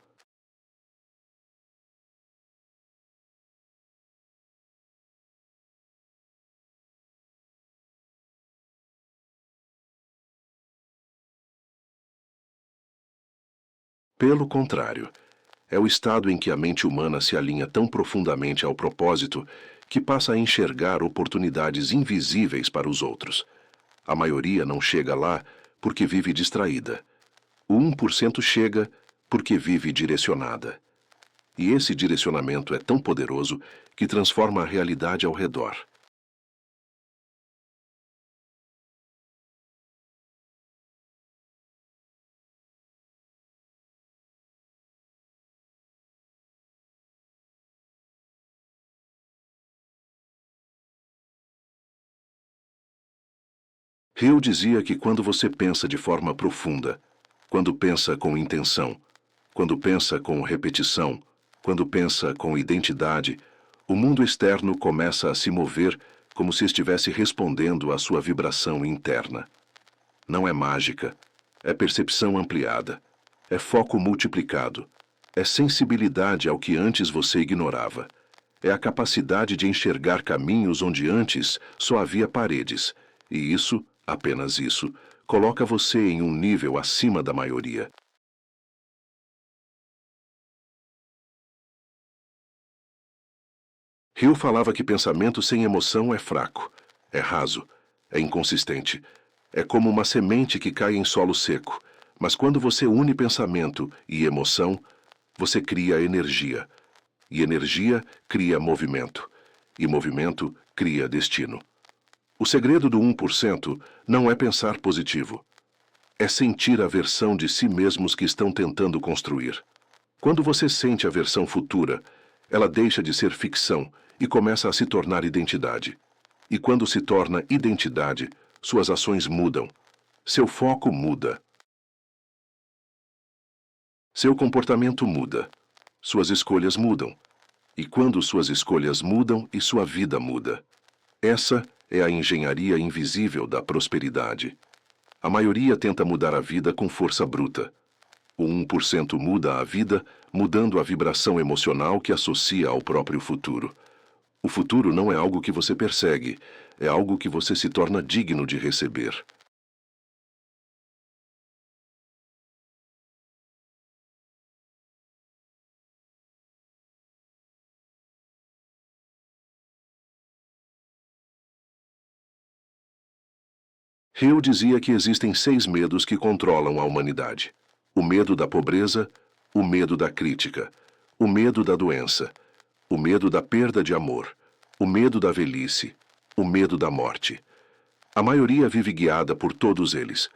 Pelo contrário, é o estado em que a mente humana se alinha tão profundamente ao propósito que passa a enxergar oportunidades invisíveis para os outros. A maioria não chega lá porque vive distraída. O 1% chega porque vive direcionada. E esse direcionamento é tão poderoso que transforma a realidade ao redor. Hill dizia que quando você pensa de forma profunda, quando pensa com intenção, quando pensa com repetição, quando pensa com identidade, o mundo externo começa a se mover como se estivesse respondendo à sua vibração interna. Não é mágica, é percepção ampliada, é foco multiplicado, é sensibilidade ao que antes você ignorava, é a capacidade de enxergar caminhos onde antes só havia paredes, e isso, apenas isso, coloca você em um nível acima da maioria. Hill falava que pensamento sem emoção é fraco, é raso, é inconsistente. É como uma semente que cai em solo seco, mas quando você une pensamento e emoção, você cria energia. E energia cria movimento. E movimento cria destino. O segredo do 1% não é pensar positivo. É sentir a versão de si mesmos que estão tentando construir. Quando você sente a versão futura, ela deixa de ser ficção e começa a se tornar identidade. E quando se torna identidade, suas ações mudam. Seu foco muda. Seu comportamento muda. Suas escolhas mudam. E quando suas escolhas mudam e sua vida muda. Essa é a engenharia invisível da prosperidade. A maioria tenta mudar a vida com força bruta. O 1% muda a vida, mudando a vibração emocional que associa ao próprio futuro. O futuro não é algo que você persegue, é algo que você se torna digno de receber. Hill dizia que existem 6 medos que controlam a humanidade: o medo da pobreza, o medo da crítica, o medo da doença, o medo da perda de amor, o medo da velhice, o medo da morte. A maioria vive guiada por todos eles.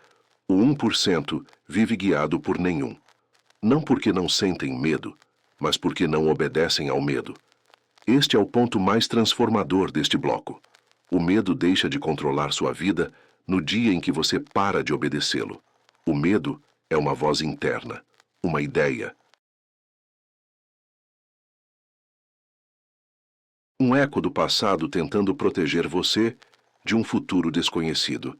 O 1% vive guiado por nenhum. Não porque não sentem medo, mas porque não obedecem ao medo. Este é o ponto mais transformador deste bloco. O medo deixa de controlar sua vida no dia em que você para de obedecê-lo. O medo é uma voz interna, uma ideia, Um eco do passado tentando proteger você de um futuro desconhecido.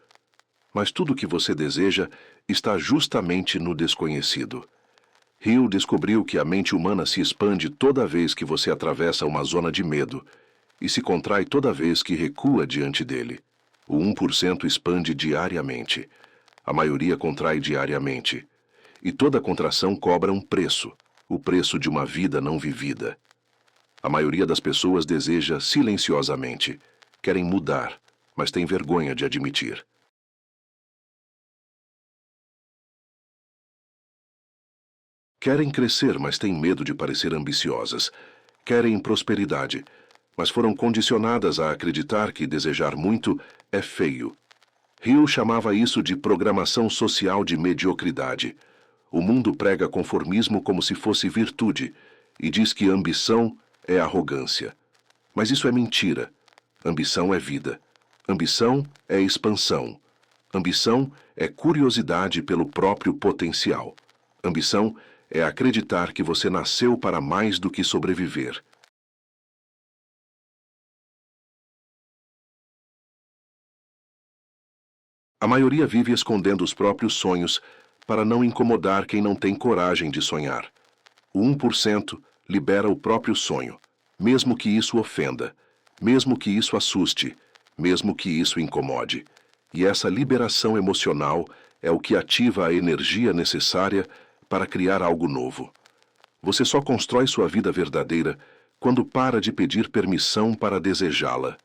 Mas tudo o que você deseja está justamente no desconhecido. Hill descobriu que a mente humana se expande toda vez que você atravessa uma zona de medo e se contrai toda vez que recua diante dele. O 1% expande diariamente. A maioria contrai diariamente. E toda contração cobra um preço, o preço de uma vida não vivida. A maioria das pessoas deseja silenciosamente. Querem mudar, mas têm vergonha de admitir. Querem crescer, mas têm medo de parecer ambiciosas. Querem prosperidade, mas foram condicionadas a acreditar que desejar muito é feio. Hill chamava isso de programação social de mediocridade. O mundo prega conformismo como se fosse virtude e diz que ambição é arrogância. Mas isso é mentira. Ambição é vida. Ambição é expansão. Ambição é curiosidade pelo próprio potencial. Ambição é acreditar que você nasceu para mais do que sobreviver. A maioria vive escondendo os próprios sonhos para não incomodar quem não tem coragem de sonhar. O 1% libera o próprio sonho, mesmo que isso ofenda, mesmo que isso assuste, mesmo que isso incomode. E essa liberação emocional é o que ativa a energia necessária para criar algo novo. Você só constrói sua vida verdadeira quando para de pedir permissão para desejá-la.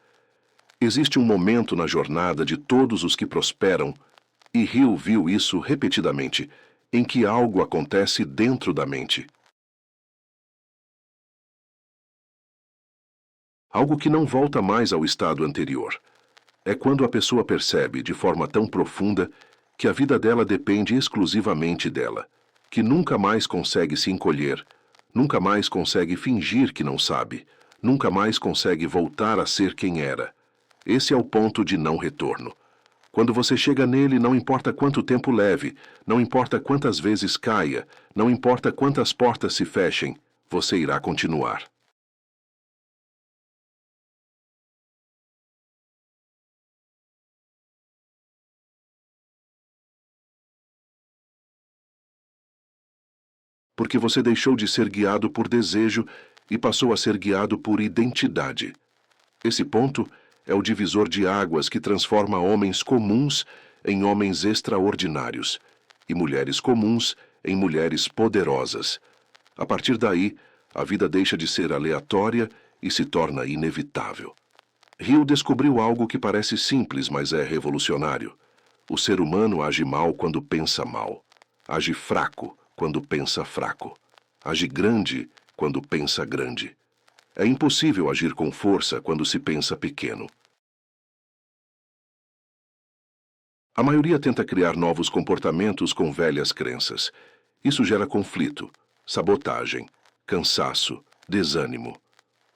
Existe um momento na jornada de todos os que prosperam, e Hill viu isso repetidamente, em que algo acontece dentro da mente. Algo que não volta mais ao estado anterior. É quando a pessoa percebe, de forma tão profunda, que a vida dela depende exclusivamente dela, que nunca mais consegue se encolher, nunca mais consegue fingir que não sabe, nunca mais consegue voltar a ser quem era. Esse é o ponto de não retorno. Quando você chega nele, não importa quanto tempo leve, não importa quantas vezes caia, não importa quantas portas se fechem, você irá continuar. Porque você deixou de ser guiado por desejo e passou a ser guiado por identidade. Esse ponto é o divisor de águas que transforma homens comuns em homens extraordinários e mulheres comuns em mulheres poderosas. A partir daí, a vida deixa de ser aleatória e se torna inevitável. Hill descobriu algo que parece simples, mas é revolucionário. O ser humano age mal quando pensa mal. Age fraco quando pensa fraco. Age grande quando pensa grande. É impossível agir com força quando se pensa pequeno. A maioria tenta criar novos comportamentos com velhas crenças. Isso gera conflito, sabotagem, cansaço, desânimo.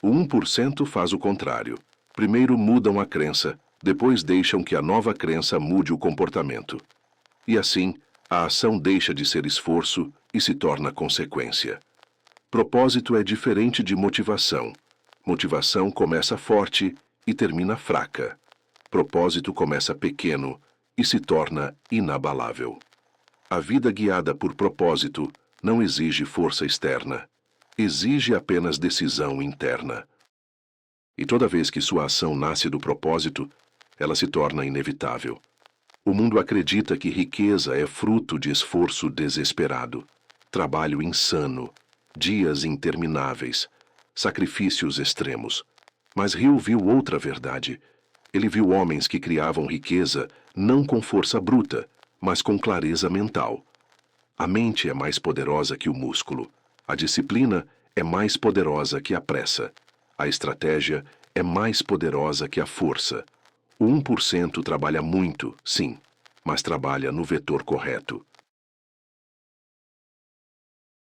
O 1% faz o contrário. Primeiro mudam a crença, depois deixam que a nova crença mude o comportamento. E assim, a ação deixa de ser esforço e se torna consequência. Propósito é diferente de motivação. Motivação começa forte e termina fraca. Propósito começa pequeno e se torna inabalável. A vida guiada por propósito não exige força externa. Exige apenas decisão interna. E toda vez que sua ação nasce do propósito, ela se torna inevitável. O mundo acredita que riqueza é fruto de esforço desesperado, trabalho insano, dias intermináveis, sacrifícios extremos. Mas Hill viu outra verdade. Ele viu homens que criavam riqueza não com força bruta, mas com clareza mental. A mente é mais poderosa que o músculo. A disciplina é mais poderosa que a pressa. A estratégia é mais poderosa que a força. O 1% trabalha muito, sim, mas trabalha no vetor correto.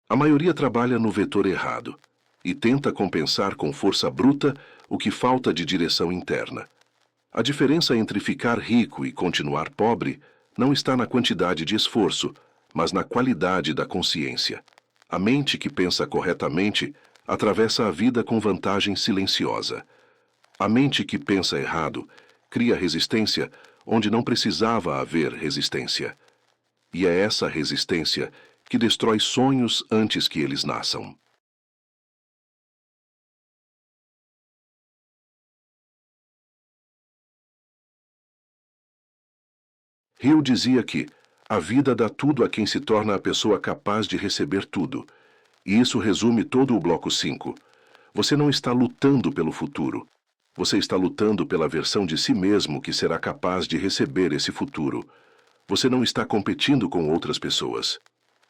A maioria trabalha no vetor errado e tenta compensar com força bruta o que falta de direção interna. A diferença entre ficar rico e continuar pobre não está na quantidade de esforço, mas na qualidade da consciência. A mente que pensa corretamente atravessa a vida com vantagem silenciosa. A mente que pensa errado cria resistência onde não precisava haver resistência. E é essa resistência que destrói sonhos antes que eles nasçam. Hill dizia que a vida dá tudo a quem se torna a pessoa capaz de receber tudo. E isso resume todo o bloco 5. Você não está lutando pelo futuro. Você está lutando pela versão de si mesmo que será capaz de receber esse futuro. Você não está competindo com outras pessoas.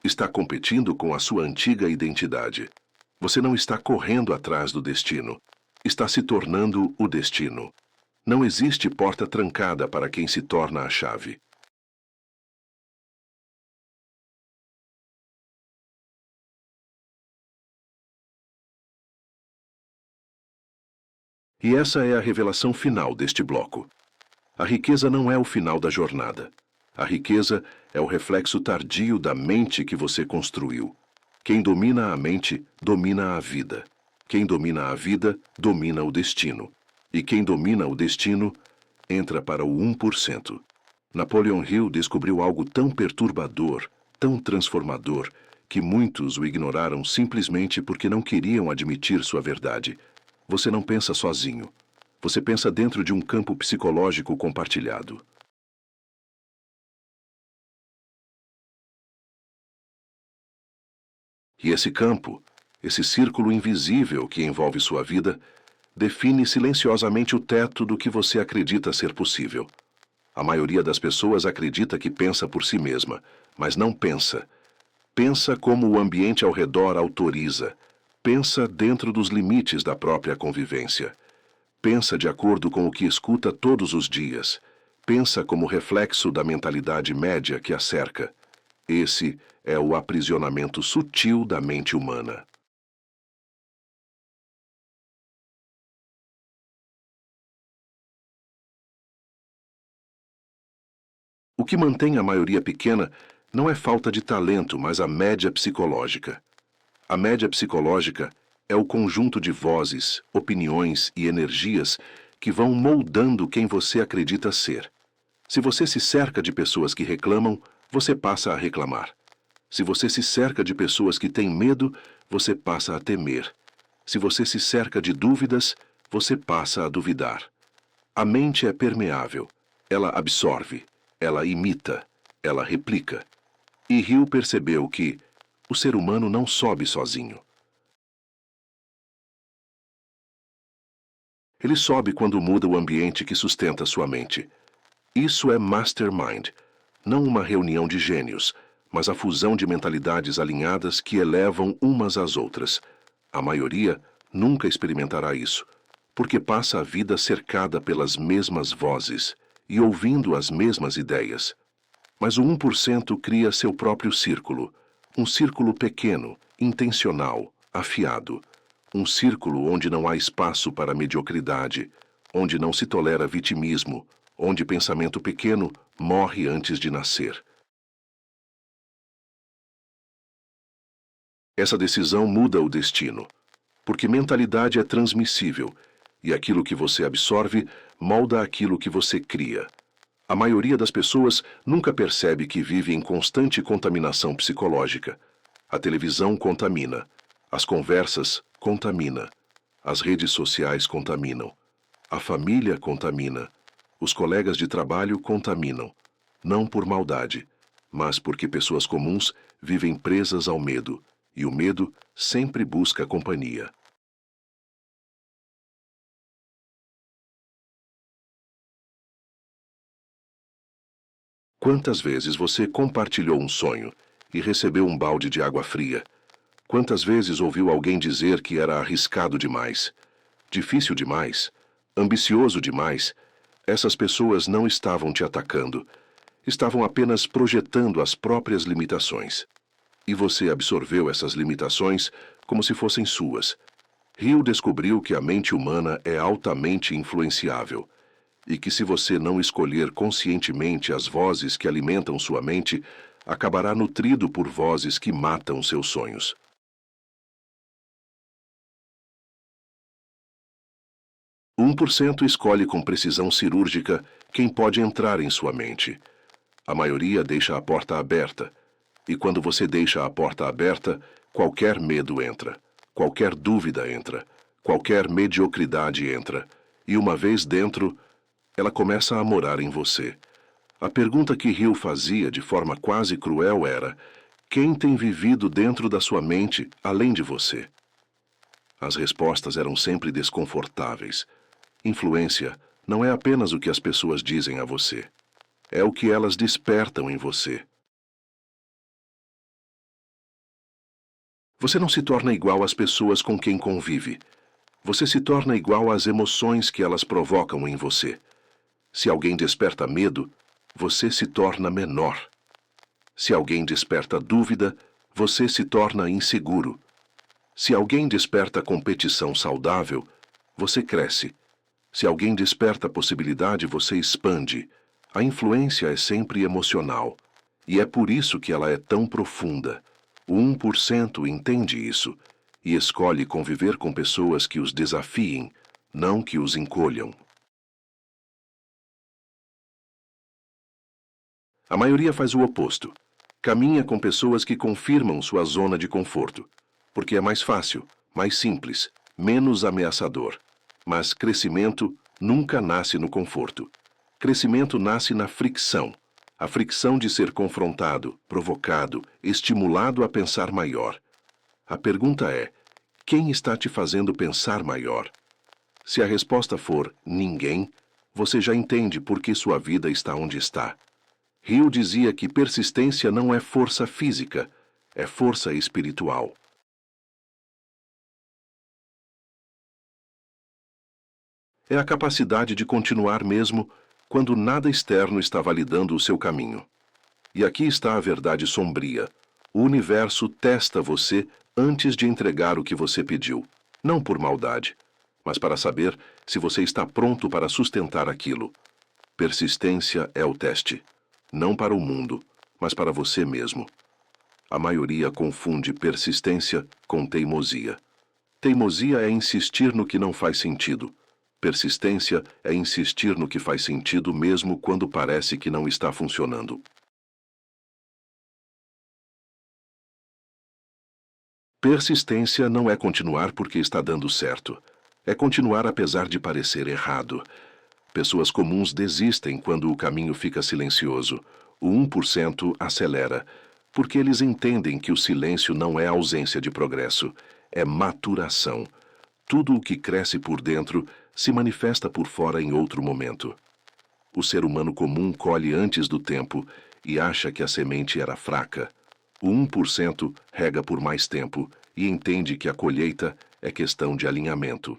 Está competindo com a sua antiga identidade. Você não está correndo atrás do destino. Está se tornando o destino. Não existe porta trancada para quem se torna a chave. E essa é a revelação final deste bloco. A riqueza não é o final da jornada. A riqueza é o reflexo tardio da mente que você construiu. Quem domina a mente, domina a vida. Quem domina a vida, domina o destino. E quem domina o destino, entra para o 1%. Napoleon Hill descobriu algo tão perturbador, tão transformador, que muitos o ignoraram simplesmente porque não queriam admitir sua verdade. Você não pensa sozinho. Você pensa dentro de um campo psicológico compartilhado. E esse campo, esse círculo invisível que envolve sua vida, define silenciosamente o teto do que você acredita ser possível. A maioria das pessoas acredita que pensa por si mesma, mas não pensa. Pensa como o ambiente ao redor autoriza. Pensa dentro dos limites da própria convivência. Pensa de acordo com o que escuta todos os dias. Pensa como reflexo da mentalidade média que a cerca. Esse é o aprisionamento sutil da mente humana. O que mantém a maioria pequena não é falta de talento, mas a média psicológica. A média psicológica é o conjunto de vozes, opiniões e energias que vão moldando quem você acredita ser. Se você se cerca de pessoas que reclamam, você passa a reclamar. Se você se cerca de pessoas que têm medo, você passa a temer. Se você se cerca de dúvidas, você passa a duvidar. A mente é permeável. Ela absorve, ela imita, ela replica. E Hill percebeu que o ser humano não sobe sozinho. Ele sobe quando muda o ambiente que sustenta sua mente. Isso é mastermind, não uma reunião de gênios, mas a fusão de mentalidades alinhadas que elevam umas às outras. A maioria nunca experimentará isso, porque passa a vida cercada pelas mesmas vozes e ouvindo as mesmas ideias. Mas o 1% cria seu próprio círculo, um círculo pequeno, intencional, afiado. Um círculo onde não há espaço para mediocridade, onde não se tolera vitimismo, onde pensamento pequeno morre antes de nascer. Essa decisão muda o destino, porque mentalidade é transmissível, e aquilo que você absorve molda aquilo que você cria. A maioria das pessoas nunca percebe que vive em constante contaminação psicológica. A televisão contamina, as conversas contamina, as redes sociais contaminam, a família contamina, os colegas de trabalho contaminam, não por maldade, mas porque pessoas comuns vivem presas ao medo, e o medo sempre busca companhia. Quantas vezes você compartilhou um sonho e recebeu um balde de água fria? Quantas vezes ouviu alguém dizer que era arriscado demais, difícil demais, ambicioso demais? Essas pessoas não estavam te atacando, estavam apenas projetando as próprias limitações. E você absorveu essas limitações como se fossem suas. Hill descobriu que a mente humana é altamente influenciável e que se você não escolher conscientemente as vozes que alimentam sua mente, acabará nutrido por vozes que matam seus sonhos. 1% escolhe com precisão cirúrgica quem pode entrar em sua mente. A maioria deixa a porta aberta. E quando você deixa a porta aberta, qualquer medo entra, qualquer dúvida entra, qualquer mediocridade entra. E uma vez dentro, ela começa a morar em você. A pergunta que Hill fazia de forma quase cruel era: quem tem vivido dentro da sua mente além de você? As respostas eram sempre desconfortáveis. Influência não é apenas o que as pessoas dizem a você. É o que elas despertam em você. Você não se torna igual às pessoas com quem convive. Você se torna igual às emoções que elas provocam em você. Se alguém desperta medo, você se torna menor. Se alguém desperta dúvida, você se torna inseguro. Se alguém desperta competição saudável, você cresce. Se alguém desperta possibilidade, você expande. A influência é sempre emocional. E é por isso que ela é tão profunda. O 1% entende isso e escolhe conviver com pessoas que os desafiem, não que os encolham. A maioria faz o oposto. Caminha com pessoas que confirmam sua zona de conforto, porque é mais fácil, mais simples, menos ameaçador. Mas crescimento nunca nasce no conforto. Crescimento nasce na fricção. A fricção de ser confrontado, provocado, estimulado a pensar maior. A pergunta é: quem está te fazendo pensar maior? Se a resposta for ninguém, você já entende por que sua vida está onde está. Hill dizia que persistência não é força física, é força espiritual. É a capacidade de continuar mesmo quando nada externo está validando o seu caminho. E aqui está a verdade sombria. O universo testa você antes de entregar o que você pediu. Não por maldade, mas para saber se você está pronto para sustentar aquilo. Persistência é o teste. Não para o mundo, mas para você mesmo. A maioria confunde persistência com teimosia. Teimosia é insistir no que não faz sentido. Persistência é insistir no que faz sentido mesmo quando parece que não está funcionando. Persistência não é continuar porque está dando certo. É continuar apesar de parecer errado. Pessoas comuns desistem quando o caminho fica silencioso. O 1% acelera, porque eles entendem que o silêncio não é ausência de progresso, é maturação. Tudo o que cresce por dentro se manifesta por fora em outro momento. O ser humano comum colhe antes do tempo e acha que a semente era fraca. O 1% rega por mais tempo e entende que a colheita é questão de alinhamento.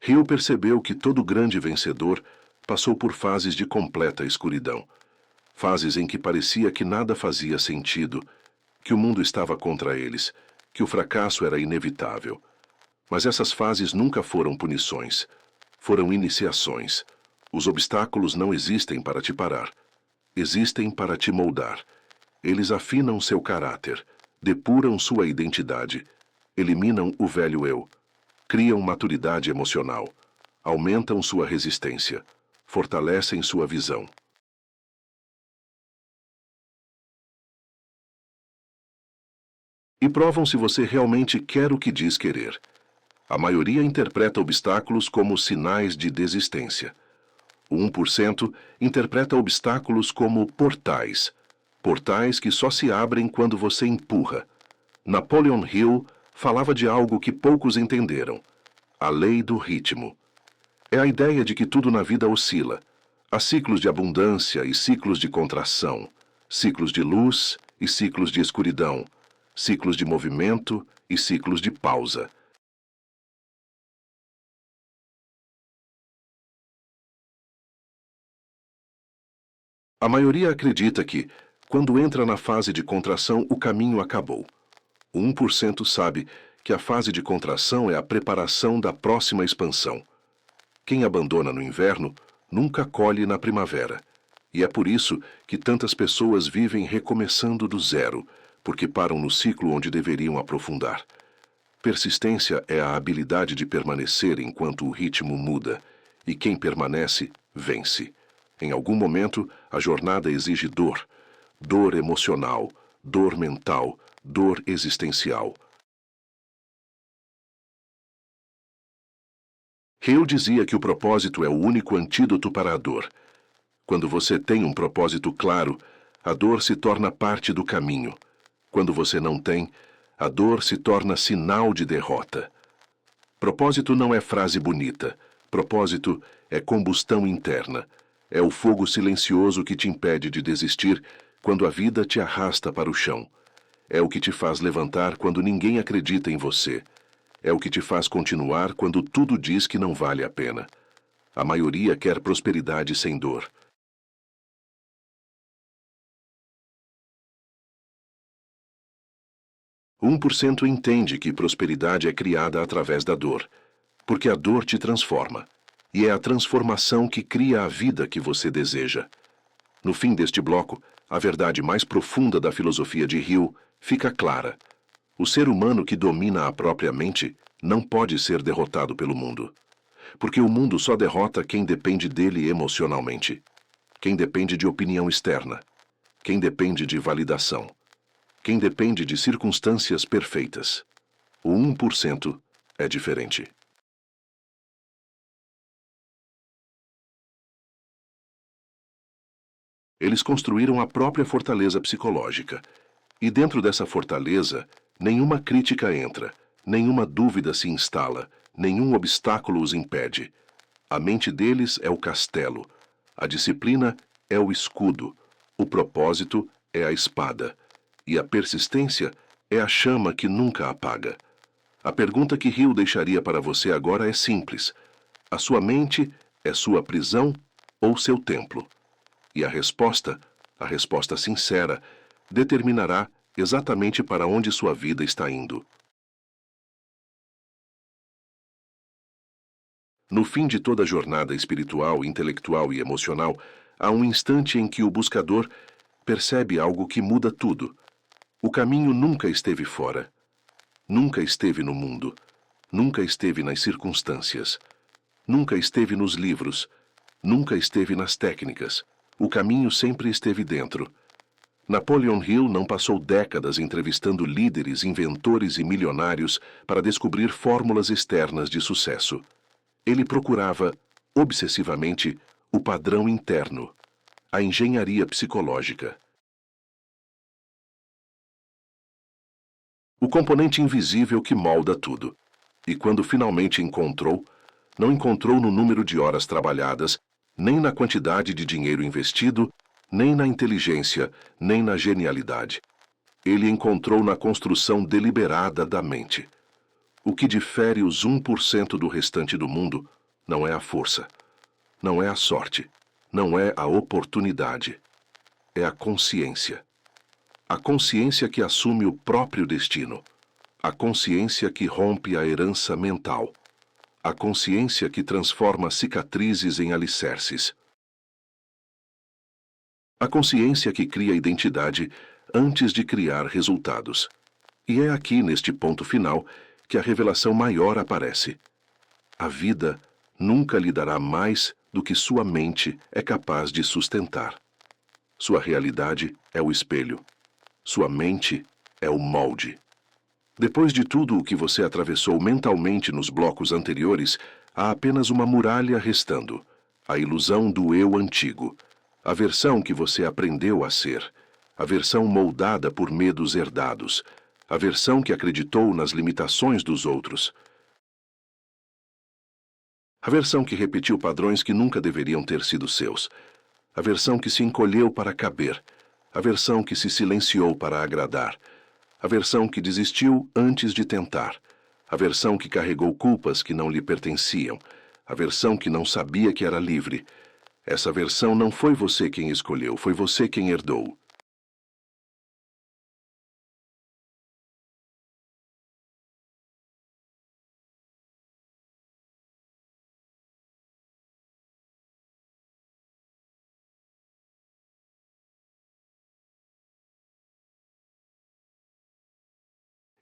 Hill percebeu que todo grande vencedor passou por fases de completa escuridão. Fases em que parecia que nada fazia sentido, que o mundo estava contra eles, que o fracasso era inevitável. Mas essas fases nunca foram punições, foram iniciações. Os obstáculos não existem para te parar, existem para te moldar. Eles afinam seu caráter, depuram sua identidade, eliminam o velho eu, criam maturidade emocional, aumentam sua resistência, fortalecem sua visão. E provam se você realmente quer o que diz querer. A maioria interpreta obstáculos como sinais de desistência. O 1% interpreta obstáculos como portais. Portais que só se abrem quando você empurra. Napoleon Hill falava de algo que poucos entenderam: a lei do ritmo. É a ideia de que tudo na vida oscila. Há ciclos de abundância e ciclos de contração, ciclos de luz e ciclos de escuridão, ciclos de movimento e ciclos de pausa. A maioria acredita que, quando entra na fase de contração, o caminho acabou. O 1% sabe que a fase de contração é a preparação da próxima expansão. Quem abandona no inverno nunca colhe na primavera. E é por isso que tantas pessoas vivem recomeçando do zero, porque param no ciclo onde deveriam aprofundar. Persistência é a habilidade de permanecer enquanto o ritmo muda, e quem permanece, vence. Em algum momento, a jornada exige dor, dor emocional, dor mental, dor existencial. Hill dizia que o propósito é o único antídoto para a dor. Quando você tem um propósito claro, a dor se torna parte do caminho. Quando você não tem, a dor se torna sinal de derrota. Propósito não é frase bonita. Propósito é combustão interna. É o fogo silencioso que te impede de desistir quando a vida te arrasta para o chão. É o que te faz levantar quando ninguém acredita em você. É o que te faz continuar quando tudo diz que não vale a pena. A maioria quer prosperidade sem dor. O 1% entende que prosperidade é criada através da dor, porque a dor te transforma, e é a transformação que cria a vida que você deseja. No fim deste bloco, a verdade mais profunda da filosofia de Hill fica clara. O ser humano que domina a própria mente não pode ser derrotado pelo mundo, porque o mundo só derrota quem depende dele emocionalmente, quem depende de opinião externa, quem depende de validação, quem depende de circunstâncias perfeitas. O 1% é diferente. Eles construíram a própria fortaleza psicológica. E dentro dessa fortaleza, nenhuma crítica entra, nenhuma dúvida se instala, nenhum obstáculo os impede. A mente deles é o castelo, a disciplina é o escudo, o propósito é a espada, e a persistência é a chama que nunca apaga. A pergunta que Hill deixaria para você agora é simples. A sua mente é sua prisão ou seu templo? E a resposta sincera, determinará exatamente para onde sua vida está indo. No fim de toda jornada espiritual, intelectual e emocional, há um instante em que o buscador percebe algo que muda tudo. O caminho nunca esteve fora. Nunca esteve no mundo. Nunca esteve nas circunstâncias. Nunca esteve nos livros. Nunca esteve nas técnicas. O caminho sempre esteve dentro. Napoleon Hill não passou décadas entrevistando líderes, inventores e milionários para descobrir fórmulas externas de sucesso. Ele procurava, obsessivamente, o padrão interno, a engenharia psicológica. O componente invisível que molda tudo. E quando finalmente encontrou, não encontrou no número de horas trabalhadas, nem na quantidade de dinheiro investido, nem na inteligência, nem na genialidade. Ele encontrou na construção deliberada da mente. O que difere os 1% do restante do mundo não é a força, não é a sorte, não é a oportunidade. É a consciência. A consciência que assume o próprio destino. A consciência que rompe a herança mental. A consciência que transforma cicatrizes em alicerces. A consciência que cria identidade antes de criar resultados. E é aqui, neste ponto final, que a revelação maior aparece. A vida nunca lhe dará mais do que sua mente é capaz de sustentar. Sua realidade é o espelho. Sua mente é o molde. Depois de tudo o que você atravessou mentalmente nos blocos anteriores, há apenas uma muralha restando, a ilusão do eu antigo, a versão que você aprendeu a ser, a versão moldada por medos herdados, a versão que acreditou nas limitações dos outros, a versão que repetiu padrões que nunca deveriam ter sido seus, a versão que se encolheu para caber, a versão que se silenciou para agradar, a versão que desistiu antes de tentar, a versão que carregou culpas que não lhe pertenciam, a versão que não sabia que era livre. Essa versão não foi você quem escolheu, foi você quem herdou.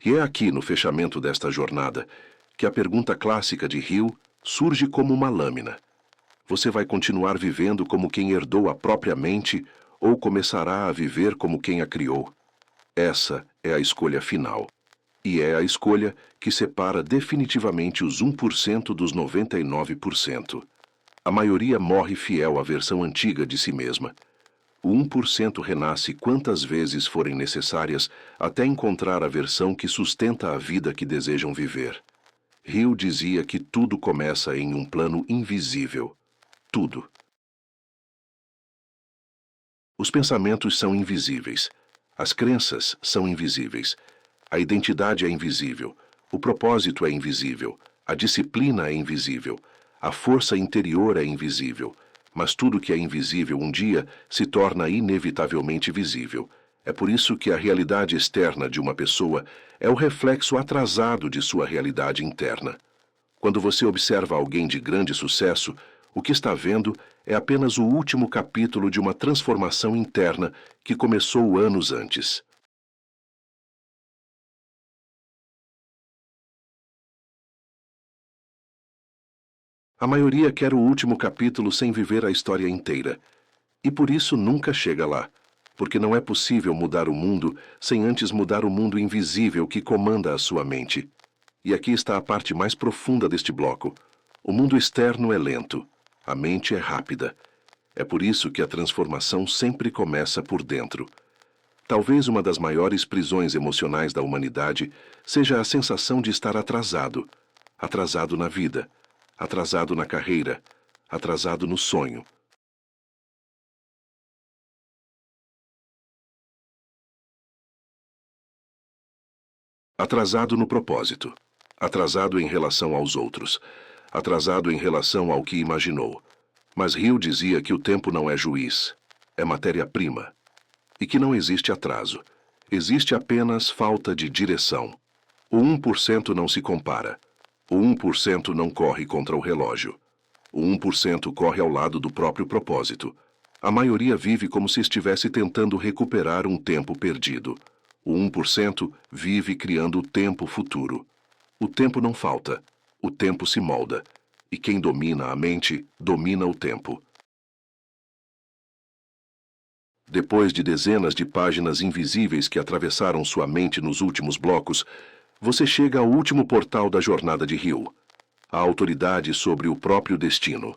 E é aqui, no fechamento desta jornada, que a pergunta clássica de Hill surge como uma lâmina. Você vai continuar vivendo como quem herdou a própria mente ou começará a viver como quem a criou? Essa é a escolha final. E é a escolha que separa definitivamente os 1% dos 99%. A maioria morre fiel à versão antiga de si mesma. O 1% renasce quantas vezes forem necessárias até encontrar a versão que sustenta a vida que desejam viver. Hill dizia que tudo começa em um plano invisível. Tudo. Os pensamentos são invisíveis. As crenças são invisíveis. A identidade é invisível. O propósito é invisível. A disciplina é invisível. A força interior é invisível. Mas tudo que é invisível um dia se torna inevitavelmente visível. É por isso que a realidade externa de uma pessoa é o reflexo atrasado de sua realidade interna. Quando você observa alguém de grande sucesso, o que está vendo é apenas o último capítulo de uma transformação interna que começou anos antes. A maioria quer o último capítulo sem viver a história inteira. E por isso nunca chega lá, porque não é possível mudar o mundo sem antes mudar o mundo invisível que comanda a sua mente. E aqui está a parte mais profunda deste bloco. O mundo externo é lento, a mente é rápida. É por isso que a transformação sempre começa por dentro. Talvez uma das maiores prisões emocionais da humanidade seja a sensação de estar atrasado. Atrasado na vida, atrasado na carreira, atrasado no sonho. Atrasado no propósito, atrasado em relação aos outros, atrasado em relação ao que imaginou. Mas Hill dizia que o tempo não é juiz, é matéria-prima, e que não existe atraso. Existe apenas falta de direção. O 1% não se compara. O 1% não corre contra o relógio. O 1% corre ao lado do próprio propósito. A maioria vive como se estivesse tentando recuperar um tempo perdido. O 1% vive criando o tempo futuro. O tempo não falta. O tempo se molda. E quem domina a mente, domina o tempo. Depois de dezenas de páginas invisíveis que atravessaram sua mente nos últimos blocos, você chega ao último portal da jornada de Hill. A autoridade sobre o próprio destino.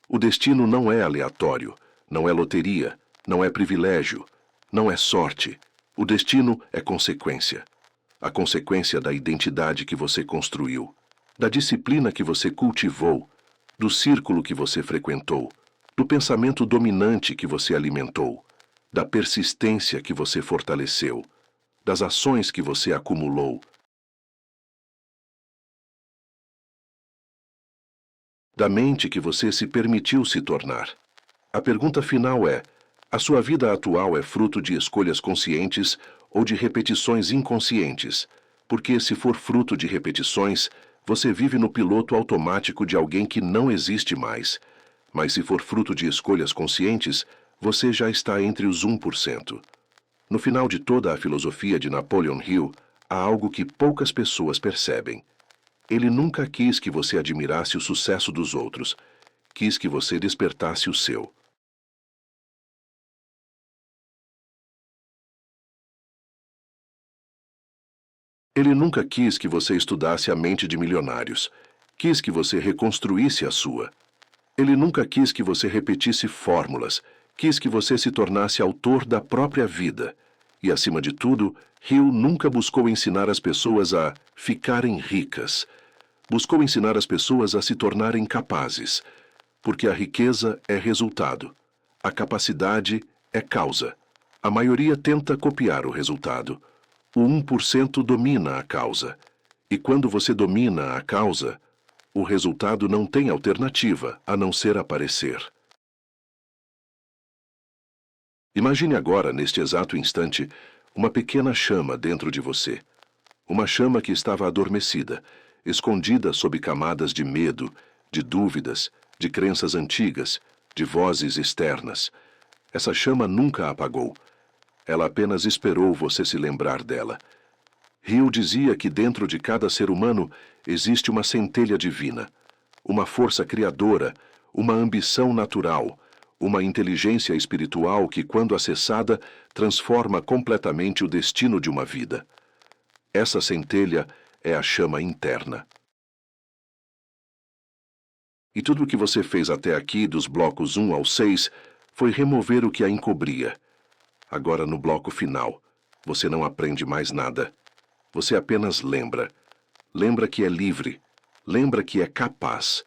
O destino não é aleatório, não é loteria, não é privilégio, não é sorte. O destino é consequência. A consequência da identidade que você construiu, da disciplina que você cultivou, do círculo que você frequentou, do pensamento dominante que você alimentou, da persistência que você fortaleceu, das ações que você acumulou, da mente que você se permitiu se tornar. A pergunta final é: a sua vida atual é fruto de escolhas conscientes ou de repetições inconscientes? Porque se for fruto de repetições, você vive no piloto automático de alguém que não existe mais. Mas se for fruto de escolhas conscientes, você já está entre os 1%. No final de toda a filosofia de Napoleon Hill, há algo que poucas pessoas percebem. Ele nunca quis que você admirasse o sucesso dos outros. Quis que você despertasse o seu. Ele nunca quis que você estudasse a mente de milionários. Quis que você reconstruísse a sua. Ele nunca quis que você repetisse fórmulas. Quis que você se tornasse autor da própria vida. E, acima de tudo, Hill nunca buscou ensinar as pessoas a ficarem ricas. Buscou ensinar as pessoas a se tornarem capazes. Porque a riqueza é resultado. A capacidade é causa. A maioria tenta copiar o resultado. O 1% domina a causa. E quando você domina a causa, o resultado não tem alternativa a não ser aparecer. Imagine agora, neste exato instante, uma pequena chama dentro de você. Uma chama que estava adormecida, escondida sob camadas de medo, de dúvidas, de crenças antigas, de vozes externas. Essa chama nunca apagou. Ela apenas esperou você se lembrar dela. Hill dizia que dentro de cada ser humano existe uma centelha divina, uma força criadora, uma ambição natural, uma inteligência espiritual que, quando acessada, transforma completamente o destino de uma vida. Essa centelha é a chama interna. E tudo o que você fez até aqui, dos blocos 1 ao 6, foi remover o que a encobria. Agora, no bloco final, você não aprende mais nada. Você apenas lembra. Lembra que é livre. Lembra que é capaz.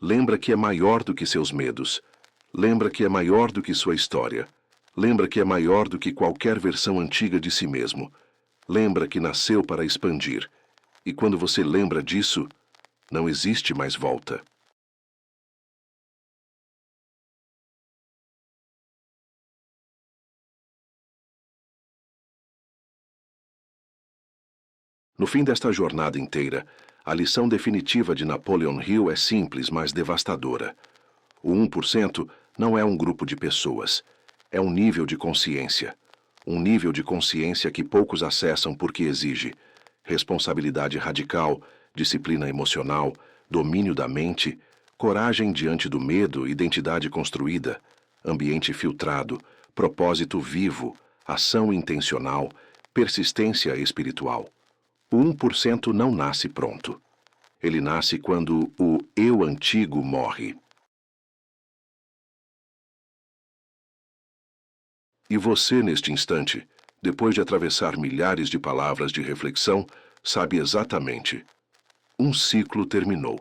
Lembra que é maior do que seus medos. Lembra que é maior do que sua história. Lembra que é maior do que qualquer versão antiga de si mesmo. Lembra que nasceu para expandir. E quando você lembra disso, não existe mais volta. No fim desta jornada inteira, a lição definitiva de Napoleon Hill é simples, mas devastadora. O 1% não é um grupo de pessoas. É um nível de consciência. Um nível de consciência que poucos acessam porque exige responsabilidade radical, disciplina emocional, domínio da mente, coragem diante do medo, identidade construída, ambiente filtrado, propósito vivo, ação intencional, persistência espiritual. O 1% não nasce pronto. Ele nasce quando o eu antigo morre. E você, neste instante, depois de atravessar milhares de palavras de reflexão, sabe exatamente. Um ciclo terminou.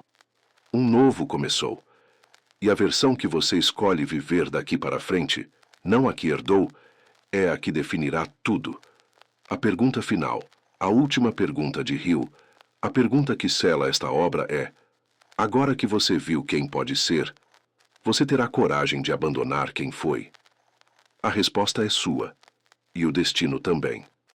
Um novo começou. E a versão que você escolhe viver daqui para frente, não a que herdou, é a que definirá tudo. A pergunta final, a última pergunta de Hill, a pergunta que sela esta obra é: agora que você viu quem pode ser, você terá coragem de abandonar quem foi? A resposta é sua, e o destino também.